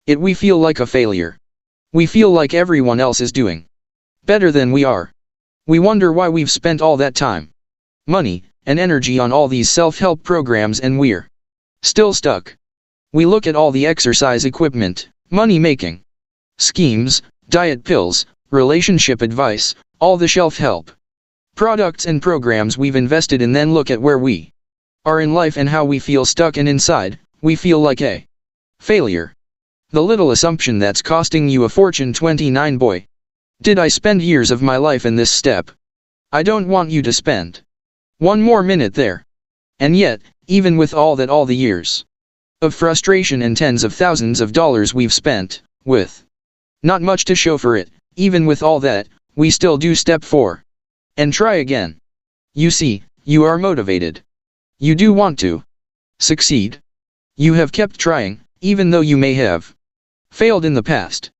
it. We feel like a failure. We feel like everyone else is doing better than we are. We wonder why we've spent all that time, money, and energy on all these self-help programs and we're still stuck. We look at all the exercise equipment, money-making schemes, diet pills, relationship advice, all the self-help products and programs we've invested in, then look at where we are in life and how we feel stuck, and inside, we feel like a failure. The little assumption that's costing you a fortune. 29 Boy, did I spend years of my life in this step? I don't want you to spend one more minute there. And yet, even with all the years of frustration and tens of thousands of dollars we've spent, with not much to show for it, even with all that, we still do step 4. And try again. You see, you are motivated. You do want to succeed. You have kept trying, even though you may have failed in the past.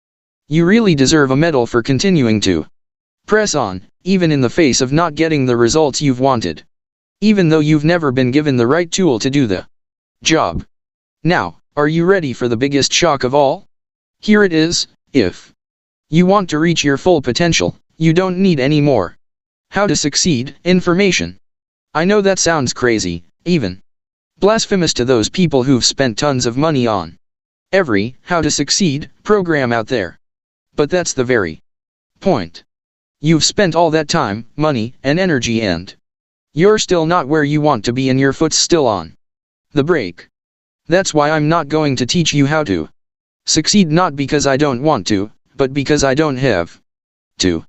You really deserve a medal for continuing to press on, even in the face of not getting the results you've wanted. Even though you've never been given the right tool to do the job. Now, are you ready for the biggest shock of all? Here it is. If you want to reach your full potential, you don't need any more how to succeed information. I know that sounds crazy, even blasphemous to those people who've spent tons of money on every how to succeed program out there. But that's the very point. You've spent all that time, money, and energy, and you're still not where you want to be, and your foot's still on the brake. That's why I'm not going to teach you how to succeed, not because I don't want to, but because I don't have to.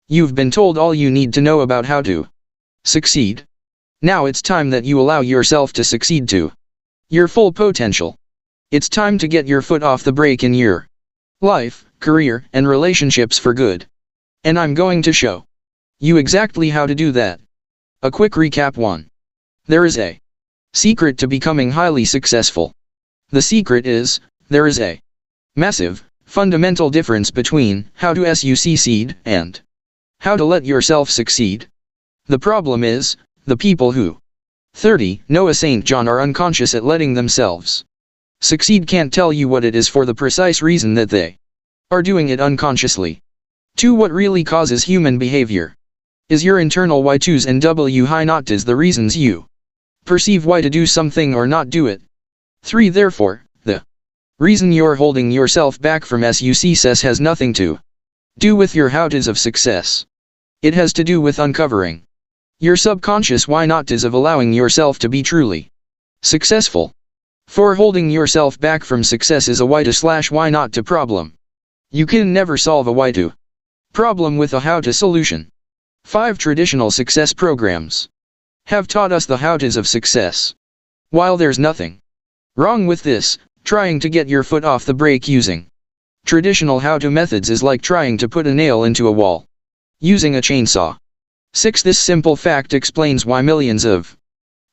You've been told all you need to know about how to succeed. Now it's time that you allow yourself to succeed to your full potential. It's time to get your foot off the brake in your life, career, and relationships for good. And I'm going to show you exactly how to do that. A quick recap. 1. There is a secret to becoming highly successful. The secret is, there is a massive, fundamental difference between how to succeed and how to let yourself succeed. The problem is, the people who 30 Noah St. John are unconscious at letting themselves succeed can't tell you what it is, for the precise reason that they are doing it unconsciously. 2. What really causes human behavior is your internal why-tos and why-nots, the reasons you perceive why to do something or not do it. 3. Therefore, the reason you're holding yourself back from success has nothing to do with your how-tos of success. It has to do with uncovering your subconscious why-nots of allowing yourself to be truly successful. 4. Holding yourself back from success is a why-to/why-not-to problem. You can never solve a why-to problem with a how-to solution. 5. Traditional success programs have taught us the how-tos of success. While there's nothing wrong with this, trying to get your foot off the brake using traditional how-to methods is like trying to put a nail into a wall using a chainsaw. 6. This simple fact explains why millions of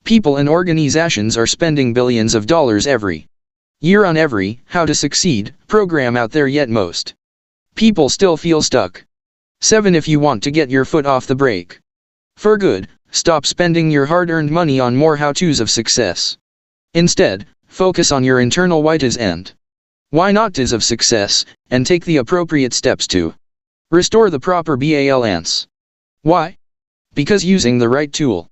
people and organizations are spending billions of dollars every year on every how to succeed program out there, yet most people still feel stuck. 7. If you want to get your foot off the brake for good, stop spending your hard-earned money on more how-tos of success. Instead, focus on your internal why-tos and Why not is of success, and take the appropriate steps to restore the proper balance. Why? Because using the right tool.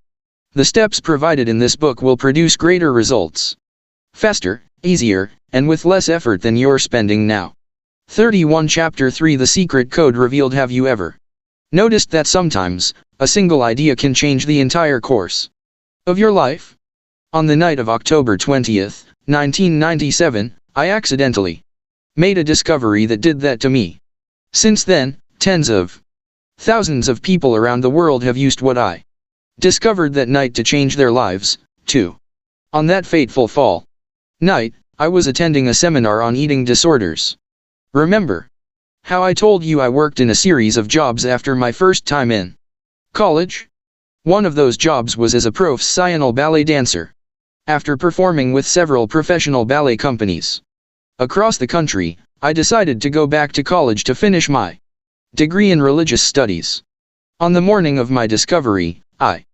The steps provided in this book will produce greater results. Faster, easier, and with less effort than you're spending now. 31 Chapter 3 The Secret Code Revealed. Have you ever noticed that sometimes, a single idea can change the entire course of your life? On the night of October 20th, 1997, I accidentally made a discovery that did that to me. Since then, tens of thousands of people around the world have used what I discovered that night to change their lives, too. On that fateful fall night, I was attending a seminar on eating disorders. Remember how I told you I worked in a series of jobs after my first time in college? One of those jobs was as a professional ballet dancer. After performing with several professional ballet companies across the country, I decided to go back to college to finish my degree in religious studies. On the morning of my discovery, I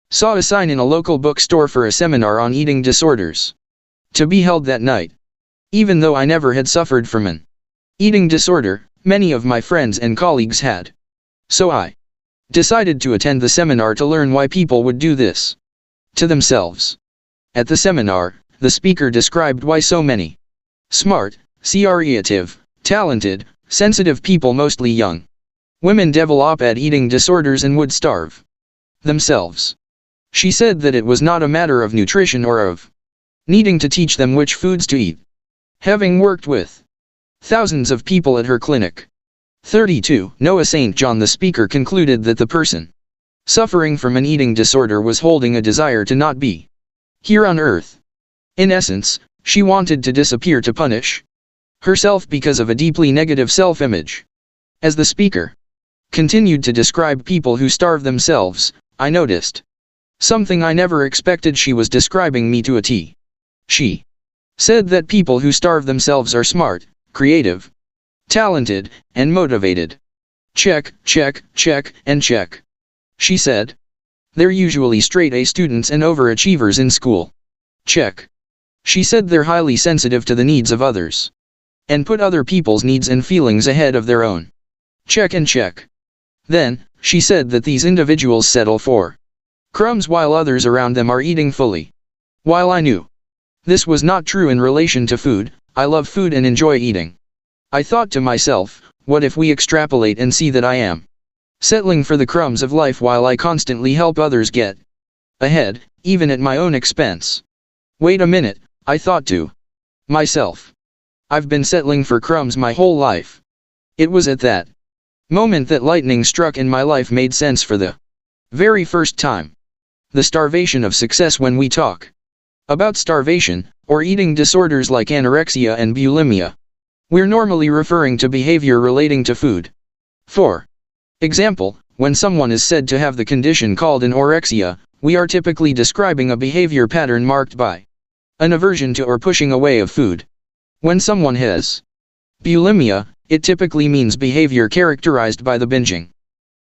saw a sign in a local bookstore for a seminar on eating disorders to be held that night. Even though I never had suffered from an eating disorder, many of my friends and colleagues had. So I decided to attend the seminar to learn why people would do this to themselves. At the seminar, the speaker described why so many smart, creative, talented, sensitive people, mostly young women, develop eating disorders and would starve themselves. She said that it was not a matter of nutrition or of needing to teach them which foods to eat. Having worked with thousands of people at her clinic. 32. Noah St. John. The speaker concluded that the person suffering from an eating disorder was holding a desire to not be here on earth. In essence, she wanted to disappear to punish herself because of a deeply negative self-image. As the speaker continued to describe people who starve themselves, I noticed something I never expected. She was describing me to a T. She said that people who starve themselves are smart, creative, talented, and motivated. Check, check, check, and check. She said. They're usually straight A students and overachievers in school. Check. She said they're highly sensitive to the needs of others and put other people's needs and feelings ahead of their own. Check and check. Then, she said that these individuals settle for crumbs while others around them are eating fully. While I knew this was not true in relation to food, I love food and enjoy eating. I thought to myself, what if we extrapolate and see that I am settling for the crumbs of life while I constantly help others get ahead, even at my own expense? Wait a minute, I thought to myself. I've been settling for crumbs my whole life. It was at that moment that lightning struck and my life made sense for the very first time. The starvation of success. When we talk about starvation, or eating disorders like anorexia and bulimia, we're normally referring to behavior relating to food. For example, when someone is said to have the condition called anorexia, we are typically describing a behavior pattern marked by an aversion to or pushing away of food. When someone has bulimia, it typically means behavior characterized by the binging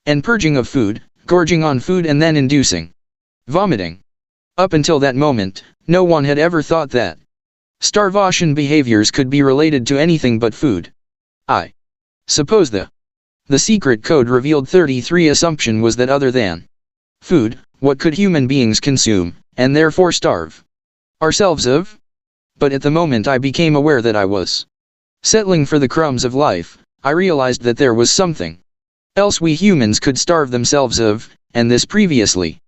and purging of food, gorging on food and then inducing vomiting. Up until that moment, no one had ever thought that starvation behaviors could be related to anything but food. I suppose the secret code revealed 33 assumption was that other than food, what could human beings consume, and therefore starve ourselves of? But at the moment I became aware that I was settling for the crumbs of life, I realized that there was something else we humans could starve themselves of, and this previously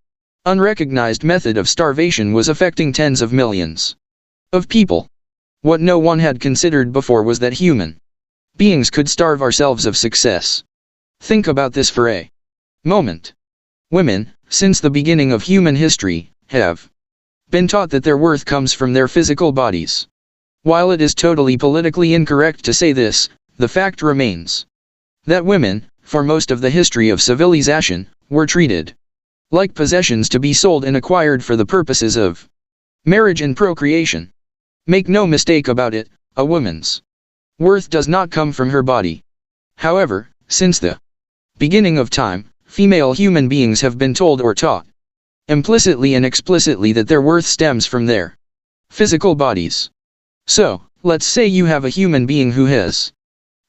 unrecognized method of starvation was affecting tens of millions of people. What no one had considered before was that human beings could starve ourselves of success. Think about this for a moment. Women, since the beginning of human history, have been taught that their worth comes from their physical bodies. While it is totally politically incorrect to say this, the fact remains that women, for most of the history of civilization, were treated like possessions to be sold and acquired for the purposes of marriage and procreation. Make no mistake about it, a woman's worth does not come from her body. However, since the beginning of time, female human beings have been told or taught, implicitly and explicitly, that their worth stems from their physical bodies. So, Let's say you have a human being who has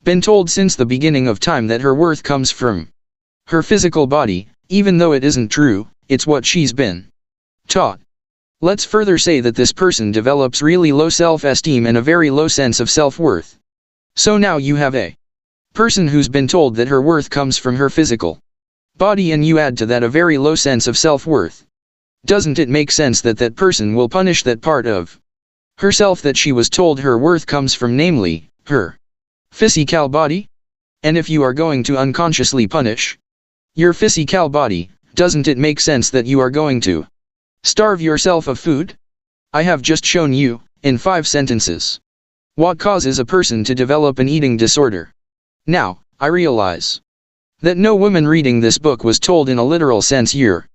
been told since the beginning of time that her worth comes from her physical body, even though it isn't true, it's what she's been taught. Let's further say that this person develops really low self-esteem and a very low sense of self-worth. So now you have a person who's been told that her worth comes from her physical body, and you add to that a very low sense of self-worth. Doesn't it make sense that that person will punish that part of herself that she was told her worth comes from, namely, her physical body? And if you are going to unconsciously punish your physical body, doesn't it make sense that you are going to starve yourself of food? I have just shown you, in 5 sentences, what causes a person to develop an eating disorder. Now, I realize that no woman reading this book was told in a literal sense your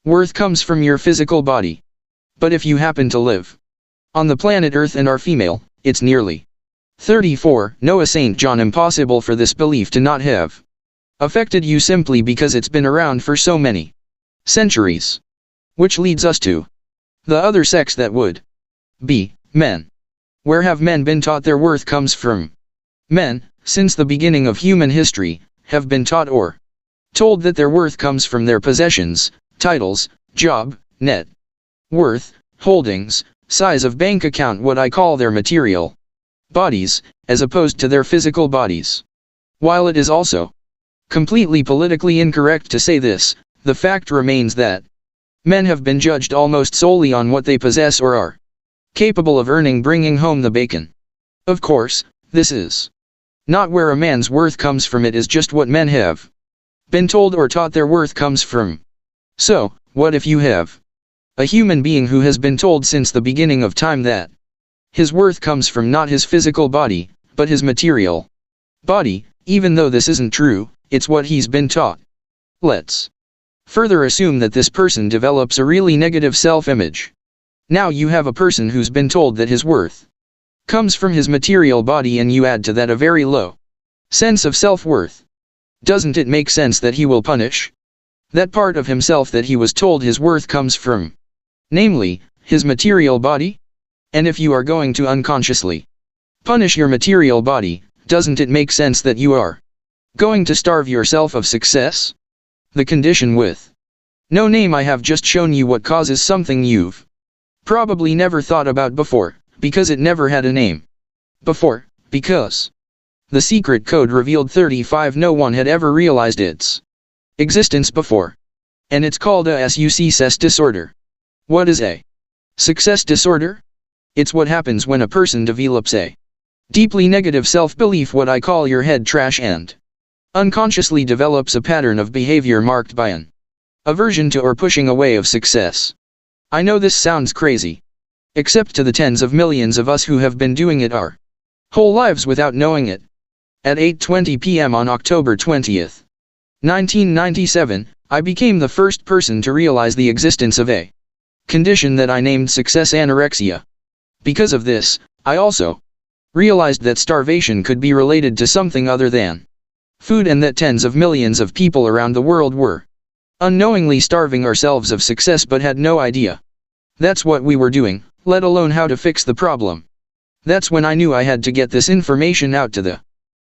worth comes from your physical body. But if you happen to live on the planet Earth and are female, it's nearly 34, Noah St. John, impossible for this belief to not have affected you simply because it's been around for so many centuries. Which leads us to the other sex, that would be men. Where have men been taught their worth comes from? Men, since the beginning of human history, have been taught or told that their worth comes from their possessions, titles, job, net worth, holdings, size of bank account, what I call their material bodies, as opposed to their physical bodies. While it is also completely politically incorrect to say this, the fact remains that men have been judged almost solely on what they possess or are capable of earning, bringing home the bacon. Of course, this is not where a man's worth comes from, it is just what men have been told or taught their worth comes from. So, what if you have a human being who has been told since the beginning of time that his worth comes from not his physical body, but his material body, even though this isn't true, it's what he's been taught. Let's further assume that this person develops a really negative self-image. Now you have a person who's been told that his worth comes from his material body, and you add to that a very low sense of self-worth. Doesn't it make sense that he will punish that part of himself that he was told his worth comes from, namely, his material body? And if you are going to unconsciously punish your material body, doesn't it make sense that you are going to starve yourself of success? The condition with no name. I have just shown you what causes something you've probably never thought about before, because it never had a name before, because the secret code revealed 35 no one had ever realized its existence before. And it's called a success disorder. What is a success disorder? It's what happens when a person develops a deeply negative self-belief, what I call your head trash, and unconsciously develops a pattern of behavior marked by an aversion to or pushing away of success. I know this sounds crazy, except to the tens of millions of us who have been doing it our whole lives without knowing it. At 8:20 p.m. on October 20th, 1997, I became the first person to realize the existence of a condition that I named success anorexia. Because of this, I also realized that starvation could be related to something other than food, and that tens of millions of people around the world were unknowingly starving ourselves of success but had no idea that's what we were doing, let alone how to fix the problem. That's when I knew I had to get this information out to the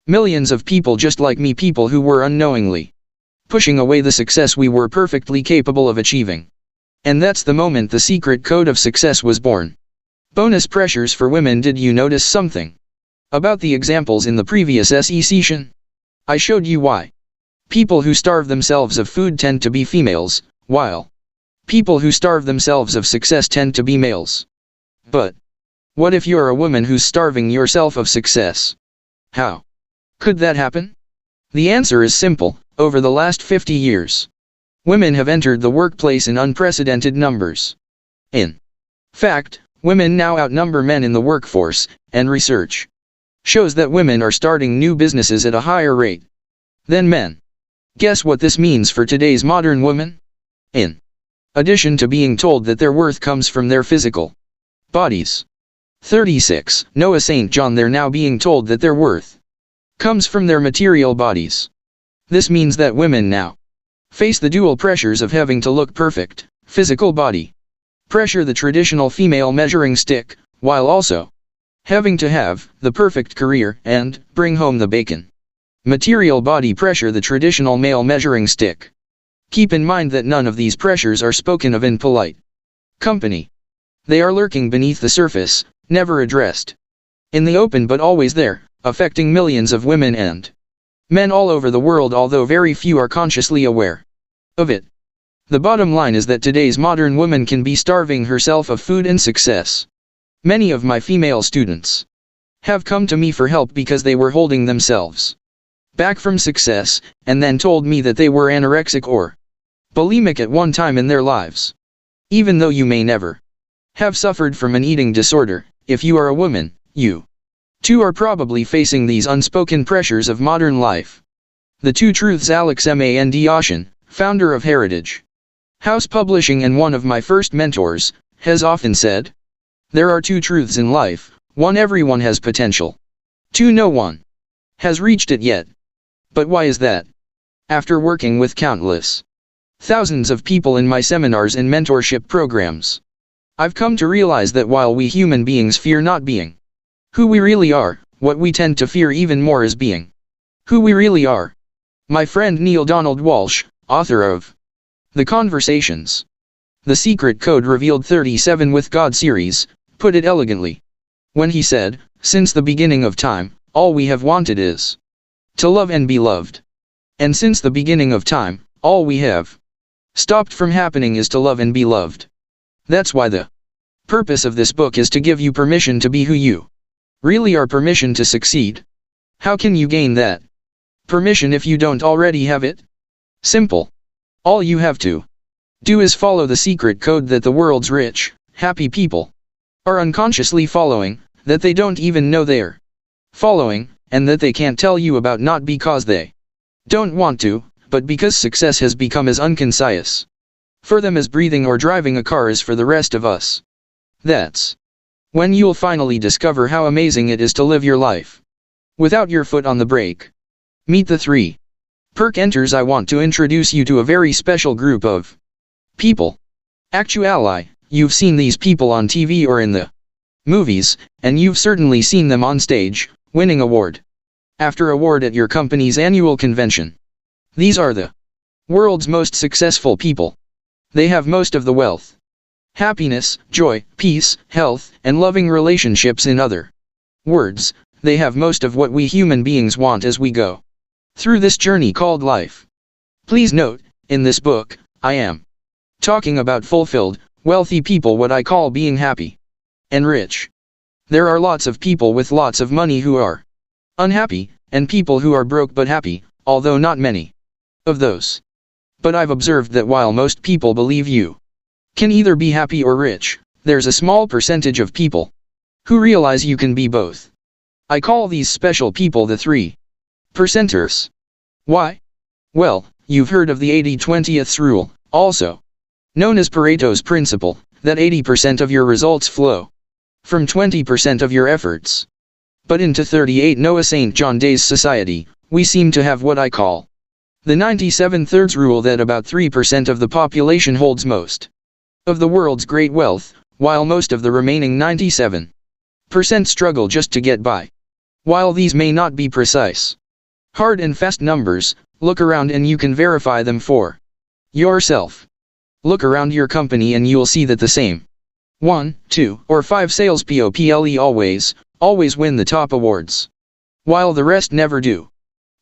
millions of people just like me, people who were unknowingly pushing away the success we were perfectly capable of achieving. And that's the moment the secret code of success was born. Bonus pressures for women. Did you notice something about the examples in the previous SE session? I showed you why people who starve themselves of food tend to be females, while people who starve themselves of success tend to be males. But what if you're a woman who's starving yourself of success? How could that happen? The answer is simple. Over the last 50 years, women have entered the workplace in unprecedented numbers. In fact, women now outnumber men in the workforce, and research shows that women are starting new businesses at a higher rate than men. Guess what this means for today's modern woman? In addition to being told that their worth comes from their physical bodies. 36. Noah St. John. They're now being told that their worth comes from their material bodies. This means that women now face the dual pressures of having to look perfect, physical body pressure, the traditional female measuring stick, while also Having to have the perfect career and bring home the bacon. Material body pressure, the traditional male measuring stick. Keep in mind that none of these pressures are spoken of in polite company. They are lurking beneath the surface, never addressed in the open, but always there, affecting millions of women and men all over the world, although very few are consciously aware of it. The bottom line is that today's modern woman can be starving herself of food and success. Many of my female students have come to me for help because they were holding themselves back from success, and then told me that they were anorexic or bulimic at one time in their lives. Even though you may never have suffered from an eating disorder, if you are a woman, you too are probably facing these unspoken pressures of modern life. The Two Truths. Alex Mand founder of Heritage House Publishing and one of my first mentors, has often said, there are two truths in life: one, everyone has potential; two, no one has reached it yet. But why is that? After working with countless thousands of people in my seminars and mentorship programs, I've come to realize that while we human beings fear not being who we really are, what we tend to fear even more is being who we really are. My friend Neale Donald Walsch, author of The Conversations, The Secret Code Revealed 37 with God series, put it elegantly when he said, since the beginning of time, all we have wanted is to love and be loved. And since the beginning of time, all we have stopped from happening is to love and be loved. That's why the purpose of this book is to give you permission to be who you really are, permission to succeed. How can you gain that permission if you don't already have it? Simple. All you have to do is follow the secret code that the world's rich, happy people are unconsciously following, that they don't even know they're following, and that they can't tell you about, not because they don't want to, but because success has become as unconcise for them as breathing or driving a car is for the rest of us. That's when you'll finally discover how amazing it is to live your life without your foot on the brake. Meet the 3 Percenters. I want to introduce you to a very special group of people. Actually, you've seen these people on TV or in the movies, and you've certainly seen them on stage, winning award after award at your company's annual convention. These are the world's most successful people. They have most of the wealth, happiness, joy, peace, health, and loving relationships. In other words, they have most of what we human beings want as we go through this journey called life. Please note, in this book, I am talking about fulfilled, wealthy people, what I call being happy and rich. There are lots of people with lots of money who are unhappy, and people who are broke but happy, although not many of those. But I've observed that while most people believe you can either be happy or rich, there's a small percentage of people who realize you can be both. I call these special people the 3 Percenters. Why? Well, you've heard of the 80-20th rule, also known as Pareto's principle, that 80% of your results flow from 20% of your efforts. But into 38 Noah St. John Day's society, we seem to have what I call the 97/3 rule, that about 3% of the population holds most of the world's great wealth, while most of the remaining 97% struggle just to get by. While these may not be precise, hard and fast numbers, look around and you can verify them for yourself. Look around your company and you'll see that the same 1, 2, or 5 sales people always win the top awards, while the rest never do.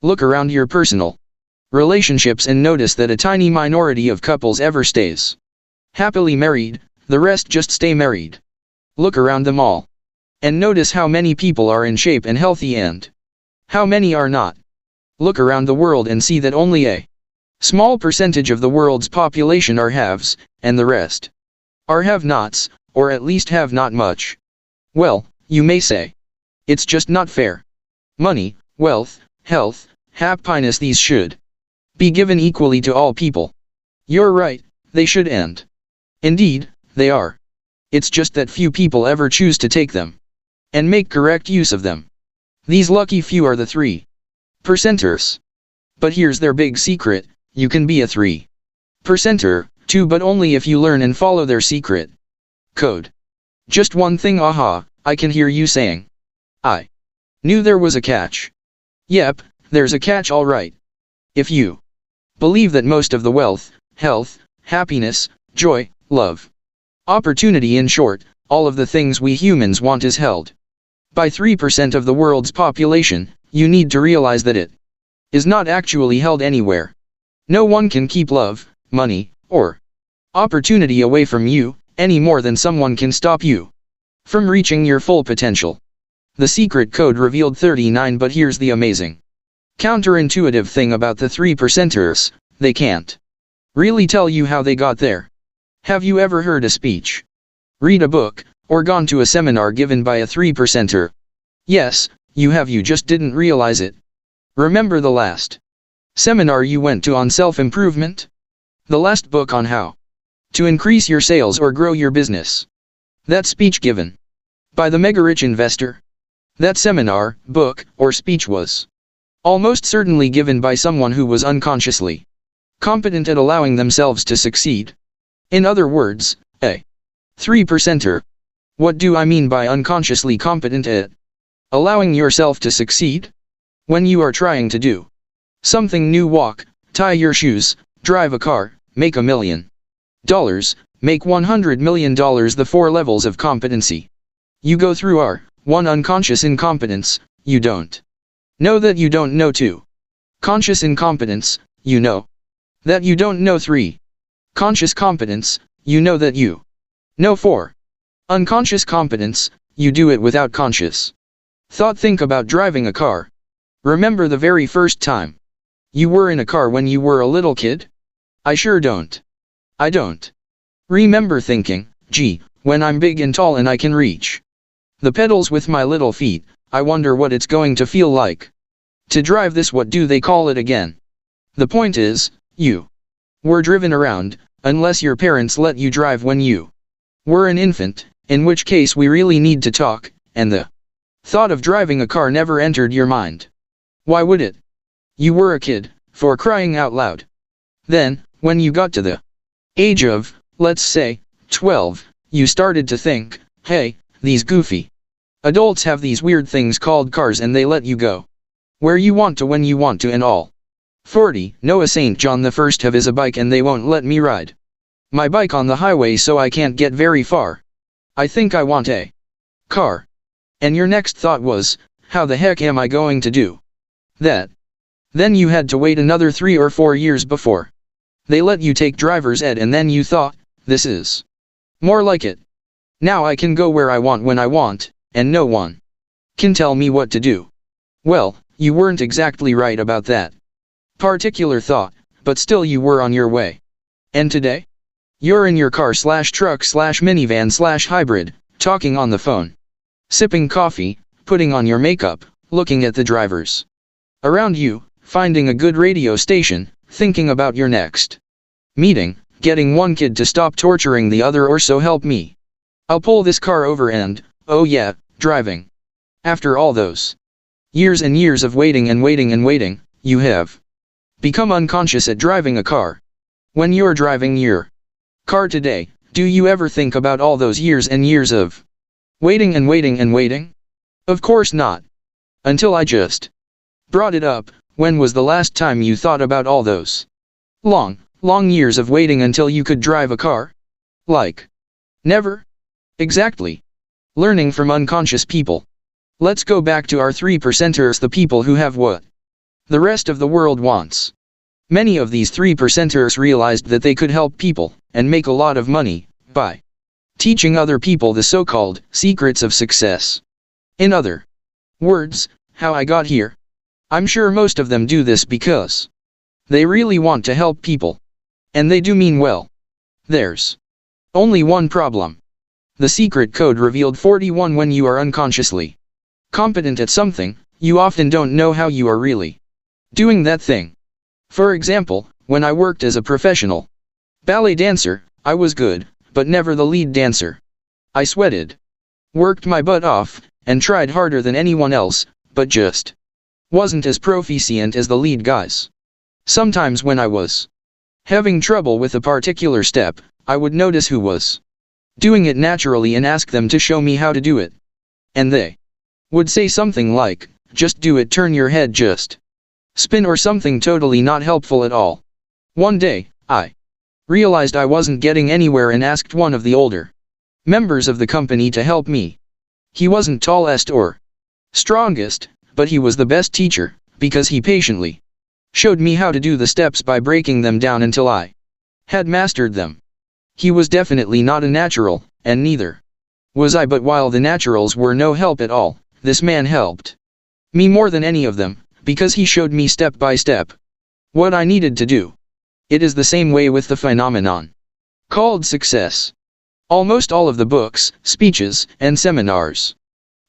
Look around your personal relationships and notice that a tiny minority of couples ever stays happily married, the rest just stay married. Look around them all and notice how many people are in shape and healthy and how many are not. Look around the world and see that only a small percentage of the world's population are haves, and the rest are have-nots, or at least have not much. Well, you may say, it's just not fair. Money, wealth, health, happiness, these should be given equally to all people. You're right, they should, and indeed, they are. It's just that few people ever choose to take them and make correct use of them. These lucky few are the 3 Percenters. But here's their big secret: you can be a 3 Percenter, too, but only if you learn and follow their secret code. Just one thing. Aha, I can hear you saying, I knew there was a catch. Yep, there's a catch all right. If you believe that most of the wealth, health, happiness, joy, love, opportunity, in short, all of the things we humans want is held by 3% of the world's population, you need to realize that it is not actually held anywhere. No one can keep love, money, or opportunity away from you, any more than someone can stop you from reaching your full potential. The secret code revealed 39, but here's the amazing, counterintuitive thing about the 3%ers, they can't really tell you how they got there. Have you ever heard a speech, read a book, or gone to a seminar given by a 3%er? Yes, you have, you just didn't realize it. Remember the last seminar you went to on self-improvement? The last book on how to increase your sales or grow your business? That speech given by the mega-rich investor? That seminar, book, or speech was almost certainly given by someone who was unconsciously competent at allowing themselves to succeed. In other words, a 3%er. What do I mean by unconsciously competent at allowing yourself to succeed? When you are trying to do something new, walk, tie your shoes, drive a car, make $1 million, make $100 million, the 4 levels of competency you go through are: 1. Unconscious incompetence, you don't know that you don't know. 2. Conscious incompetence, you know that you don't know. 3. Conscious competence, you know that you know. 4. Unconscious competence, you do it without conscious thought. Think about driving a car. Remember the very first time you were in a car when you were a little kid? I sure don't. I don't remember thinking, gee, when I'm big and tall and I can reach the pedals with my little feet, I wonder what it's going to feel like to drive this, what do they call it again? The point is, you were driven around, unless your parents let you drive when you were an infant, in which case we really need to talk, and the thought of driving a car never entered your mind. Why would it? You were a kid, for crying out loud. Then, when you got to the age of, let's say, 12, you started to think, hey, these goofy adults have these weird things called cars and they let you go where you want to when you want to and all. 40. Noah St. John I have is a bike and they won't let me ride my bike on the highway, so I can't get very far. I think I want a car. And your next thought was, how the heck am I going to do that? Then you had to wait another 3 or 4 years before they let you take driver's ed, and then you thought, this is more like it. Now I can go where I want when I want, and no one can tell me what to do. Well, you weren't exactly right about that particular thought, but still you were on your way. And today? You're in your car/truck/minivan/hybrid, talking on the phone, sipping coffee, putting on your makeup, looking at the drivers around you, finding a good radio station, thinking about your next meeting, getting one kid to stop torturing the other, or so help me, I'll pull this car over, and, oh yeah, driving. After all those years and years of waiting and waiting and waiting, you have become unconscious at driving a car. When you're driving your car today, do you ever think about all those years and years of waiting and waiting and waiting? Of course not. Until I just brought it up. When was the last time you thought about all those long years of waiting until you could drive a car? Like, never? Exactly. Learning from unconscious people. Let's go back to our 3%ers, the people who have what the rest of the world wants. Many of these 3%ers realized that they could help people and make a lot of money by teaching other people the so-called secrets of success. In other words, how I got here. I'm sure most of them do this because they really want to help people. And they do mean well. There's only one problem. The secret code revealed 41. When you are unconsciously competent at something, you often don't know how you are really doing that thing. For example, when I worked as a professional ballet dancer, I was good, but never the lead dancer. I sweated, worked my butt off, and tried harder than anyone else, but just wasn't as proficient as the lead guys. Sometimes when I was having trouble with a particular step, I would notice who was doing it naturally and ask them to show me how to do it. And they would say something like, just do it, turn your head, just spin, or something totally not helpful at all. One day, I realized I wasn't getting anywhere and asked one of the older members of the company to help me. He wasn't tallest or strongest, but he was the best teacher, because he patiently showed me how to do the steps by breaking them down until I had mastered them. He was definitely not a natural, and neither was I, but while the naturals were no help at all, this man helped me more than any of them, because he showed me step by step what I needed to do. It is the same way with the phenomenon called success. Almost all of the books, speeches, and seminars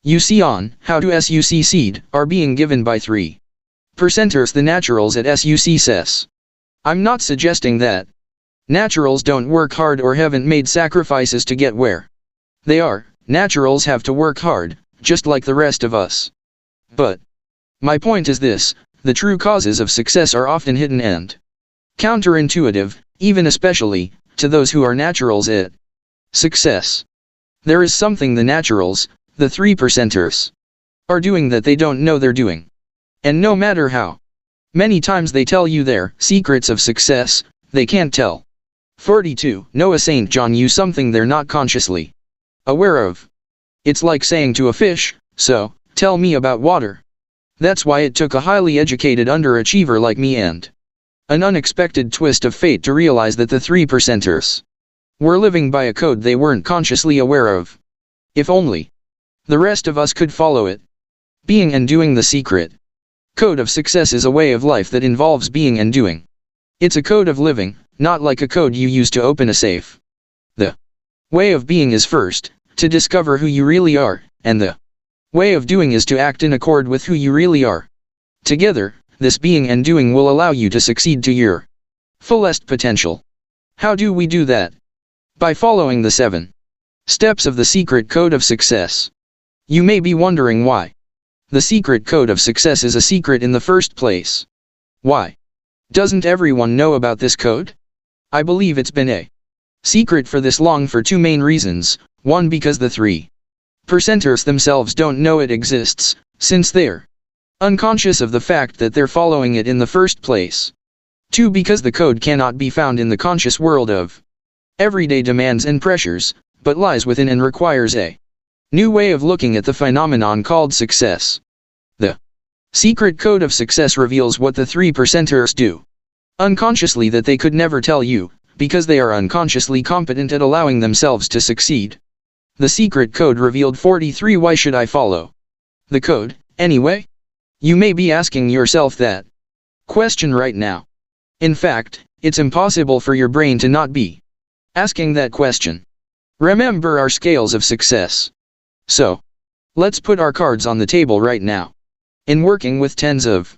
you see on how to succeed are being given by 3%ers, the naturals at SUCCess. I'm not suggesting that naturals don't work hard or haven't made sacrifices to get where they are. Naturals have to work hard, just like the rest of us. But my point is this: the true causes of success are often hidden and counterintuitive, even especially to those who are naturals at success. There is something the naturals, the 3%ers, are doing that they don't know they're doing. And no matter how many times they tell you their secrets of success, they can't tell. 42. Noah St. John you something they're not consciously aware of. It's like saying to a fish, so, tell me about water. That's why it took a highly educated underachiever like me and an unexpected twist of fate to realize that the 3%ers were living by a code they weren't consciously aware of. If only the rest of us could follow it. Being and doing. The secret code of success is a way of life that involves being and doing. It's a code of living, not like a code you use to open a safe. The way of being is first to discover who you really are, and the way of doing is to act in accord with who you really are. Together, this being and doing will allow you to succeed to your fullest potential. How do we do that? By following the 7 steps of the secret code of success. You may be wondering why the secret code of success is a secret in the first place. Why doesn't everyone know about this code? I believe it's been a secret for this long for 2 main reasons. 1, because the 3%ers themselves don't know it exists, since they're unconscious of the fact that they're following it in the first place. 2, because the code cannot be found in the conscious world of everyday demands and pressures, but lies within and requires a new way of looking at the phenomenon called success. The secret code of success reveals what the 3%ers do unconsciously that they could never tell you, because they are unconsciously competent at allowing themselves to succeed. The secret code revealed. 43. Why should I follow the code, anyway? You may be asking yourself that question right now. In fact, it's impossible for your brain to not be asking that question. Remember our scales of success. So, let's put our cards on the table right now. In working with tens of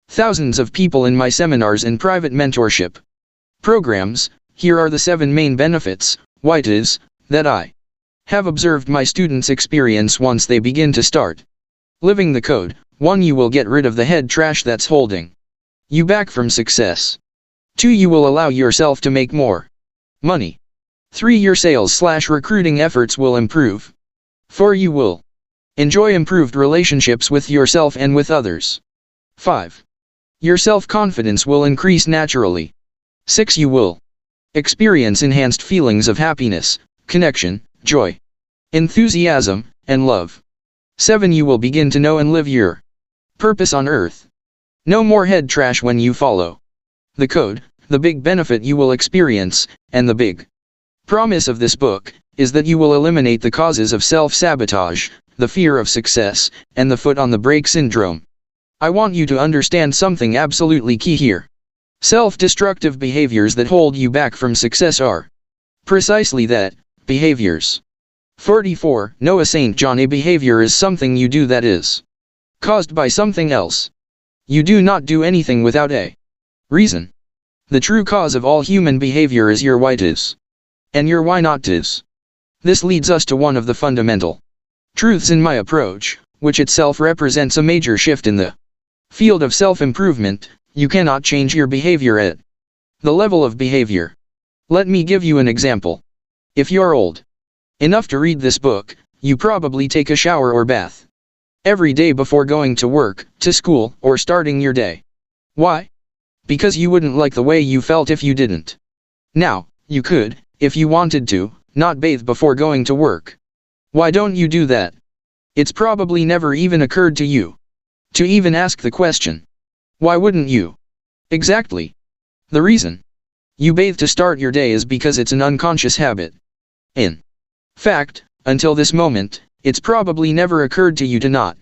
thousands of people in my seminars and private mentorship programs, here are the 7 main benefits, why it is, that I have observed my students experience once they begin to start living the code. 1. You will get rid of the head trash that's holding you back from success. 2. You will allow yourself to make more money. 3. Your sales/recruiting efforts will improve. 4. You will enjoy improved relationships with yourself and with others. 5. Your self-confidence will increase naturally. 6. You will experience enhanced feelings of happiness, connection, joy, enthusiasm, and love. 7. You will begin to know and live your purpose on earth. No more head trash when you follow the code. The big benefit you will experience, and the big promise of this book, is that you will eliminate the causes of self-sabotage, the fear of success, and the foot on the brake syndrome. I want you to understand something absolutely key here. Self-destructive behaviors that hold you back from success are precisely that, behaviors. 44. Noah St. John. A behavior is something you do that is caused by something else. You do not do anything without a reason. The true cause of all human behavior is your why is, and your why not is. This leads us to one of the fundamental truths in my approach, which itself represents a major shift in the field of self-improvement. You cannot change your behavior at the level of behavior. Let me give you an example. If you're old enough to read this book, you probably take a shower or bath Every day before going to work, to school, or starting your day. Why? Because you wouldn't like the way you felt if you didn't. Now, you could, if you wanted to, not bathe before going to work. Why don't you do that? It's probably never even occurred to you to even ask the question. Why wouldn't you? Exactly. The reason you bathe to start your day is because it's an unconscious habit. In fact, until this moment, it's probably never occurred to you to not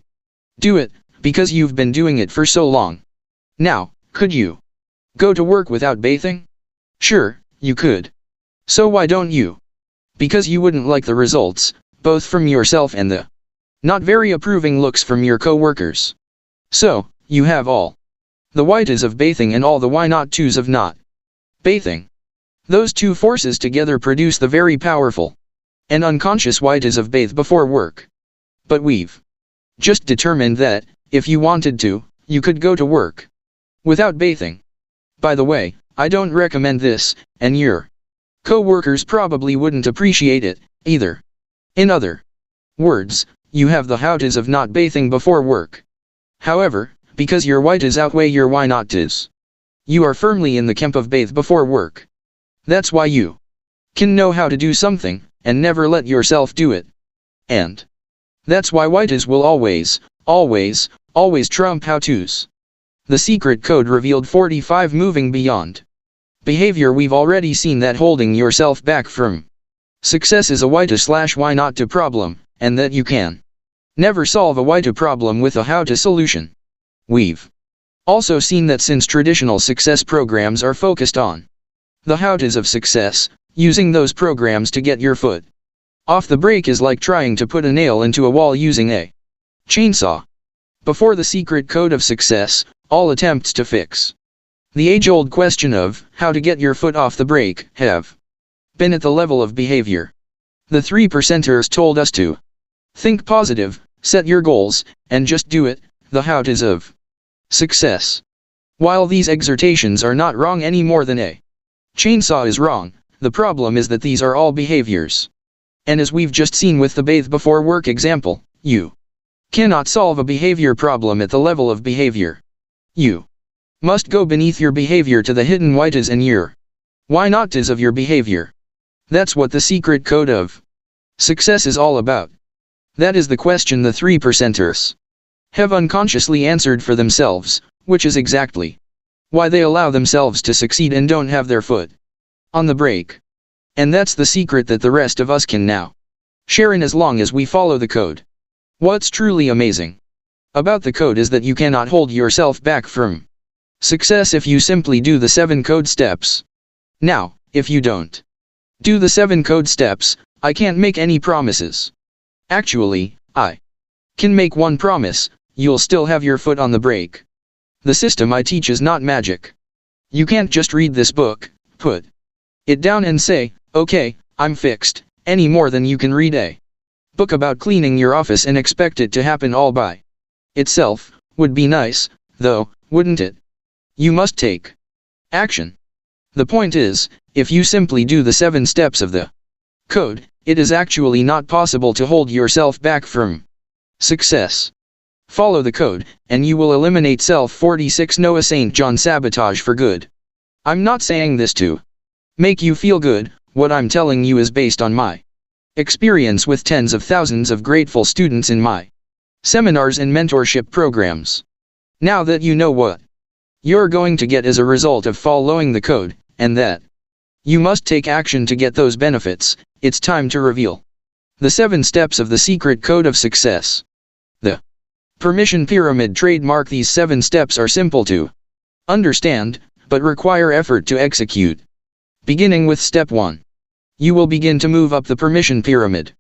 do it, because you've been doing it for so long. Now, could you go to work without bathing? Sure, you could. So why don't you? Because you wouldn't like the results, both from yourself and the not very approving looks from your co-workers. So, you have all the whys of bathing and all the why not tos of not bathing. Those two forces together produce the very powerful and unconscious whys of bathe before work. But we've just determined that, if you wanted to, you could go to work without bathing. By the way, I don't recommend this, and your co-workers probably wouldn't appreciate it, either. In other words, you have the how-tos of not bathing before work. However, because your whys outweigh your why not tos, you are firmly in the camp of bathe before work. That's why you can know how to do something, and never let yourself do it. And that's why whys will always trump how-tos. The secret code revealed 45 moving beyond behavior. We've already seen that holding yourself back from success is a why not to problem, and that you can never solve a why to problem with a how to solution. We've also seen that since traditional success programs are focused on the how-tos of success, using those programs to get your foot off the brake is like trying to put a nail into a wall using a chainsaw. Before the secret code of success, all attempts to fix the age-old question of how to get your foot off the brake have been at the level of behavior. The 3%ers told us to think positive, set your goals, and just do it, the how-tos of success. While these exhortations are not wrong any more than a chainsaw is wrong, the problem is that these are all behaviors. And as we've just seen with the bathe before work example, you cannot solve a behavior problem at the level of behavior. You must go beneath your behavior to the hidden whys and your why not tos of your behavior. That's what the secret code of success is all about. That is the question the 3%ers have unconsciously answered for themselves, which is exactly why they allow themselves to succeed and don't have their foot on the brake. And that's the secret that the rest of us can now share in as long as we follow the code. What's truly amazing about the code is that you cannot hold yourself back from success if you simply do the 7 code steps. Now, if you don't do the 7 code steps, I can't make any promises. Actually, I can make one promise: you'll still have your foot on the brake. The system I teach is not magic. You can't just read this book, put it down and say, okay, I'm fixed, any more than you can read a book about cleaning your office and expect it to happen all by itself. Would be nice, though, wouldn't it? You must take action. The point is, if you simply do the 7 steps of the code, it is actually not possible to hold yourself back from success. Follow the code, and you will eliminate self-46 Noah St. John sabotage for good. I'm not saying this to make you feel good. What I'm telling you is based on my experience with tens of thousands of grateful students in my seminars and mentorship programs. Now that you know what you're going to get as a result of following the code, and that you must take action to get those benefits, it's time to reveal the 7 steps of the secret code of success. The permission pyramid trademark. These 7 steps are simple to understand, but require effort to execute. Beginning with step 1. You will begin to move up the permission pyramid,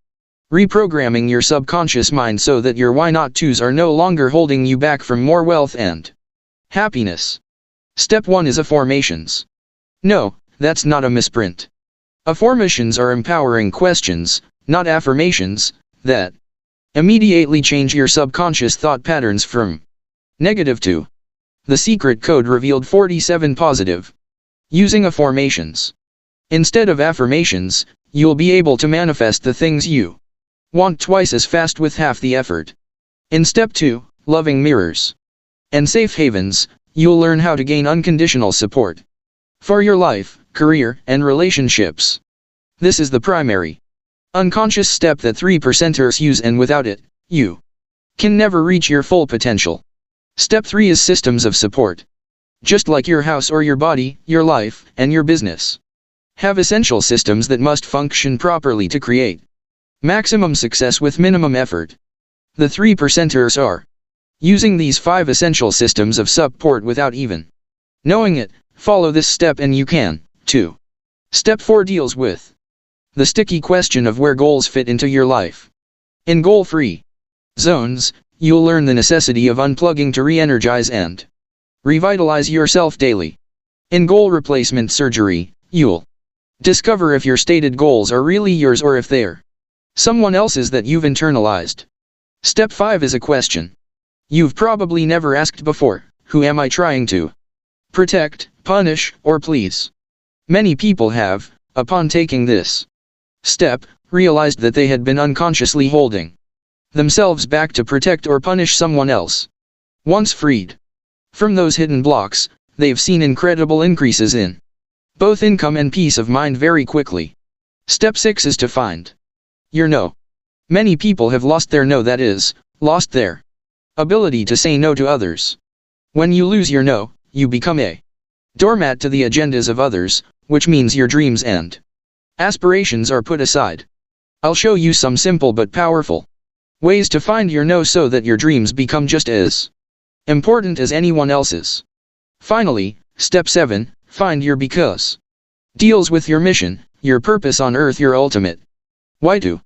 reprogramming your subconscious mind so that your why not tos are no longer holding you back from more wealth and happiness. Step 1 is affirmations. No, that's not a misprint. Affirmations are empowering questions, not affirmations, that immediately change your subconscious thought patterns from negative to the secret code revealed 47 positive. Using affirmations instead of affirmations, you'll be able to manifest the things you want twice as fast with half the effort. In step 2, loving mirrors and safe havens, you'll learn how to gain unconditional support for your life, career, and relationships. This is the primary unconscious step that 3%ers use, and without it, you can never reach your full potential. Step 3 is systems of support. Just like your house or your body, your life, and your business have essential systems that must function properly to create maximum success with minimum effort. The 3%ers are using these 5 essential systems of support without even knowing it. Follow this step and you can, too. Step 4 deals with the sticky question of where goals fit into your life. In goal-free zones, you'll learn the necessity of unplugging to re-energize and revitalize yourself daily. In goal replacement surgery, you'll discover if your stated goals are really yours or if they're someone else's that you've internalized. Step 5 is a question you've probably never asked before. Who am I trying to protect, punish, or please? Many people have, upon taking this step, realized that they had been unconsciously holding themselves back to protect or punish someone else. Once freed from those hidden blocks, they've seen incredible increases in both income and peace of mind very quickly. Step 6 is to find your no. Many people have lost their no, that is, lost their ability to say no to others. When you lose your no, you become a doormat to the agendas of others, which means your dreams and aspirations are put aside. I'll show you some simple but powerful ways to find your no so that your dreams become just as important as anyone else's. Finally, step 7, find your because. Deals with your mission, your purpose on earth, your ultimate why do.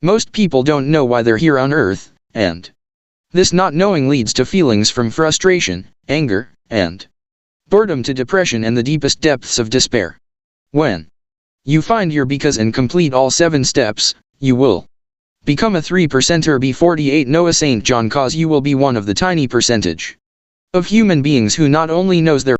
Most people don't know why they're here on earth, and this not knowing leads to feelings from frustration, anger, and boredom to depression and the deepest depths of despair. When you find your because and complete all 7 steps, you will become a 3%er. B48 Noah St. John, cause you will be one of the tiny percentage of human beings who not only knows their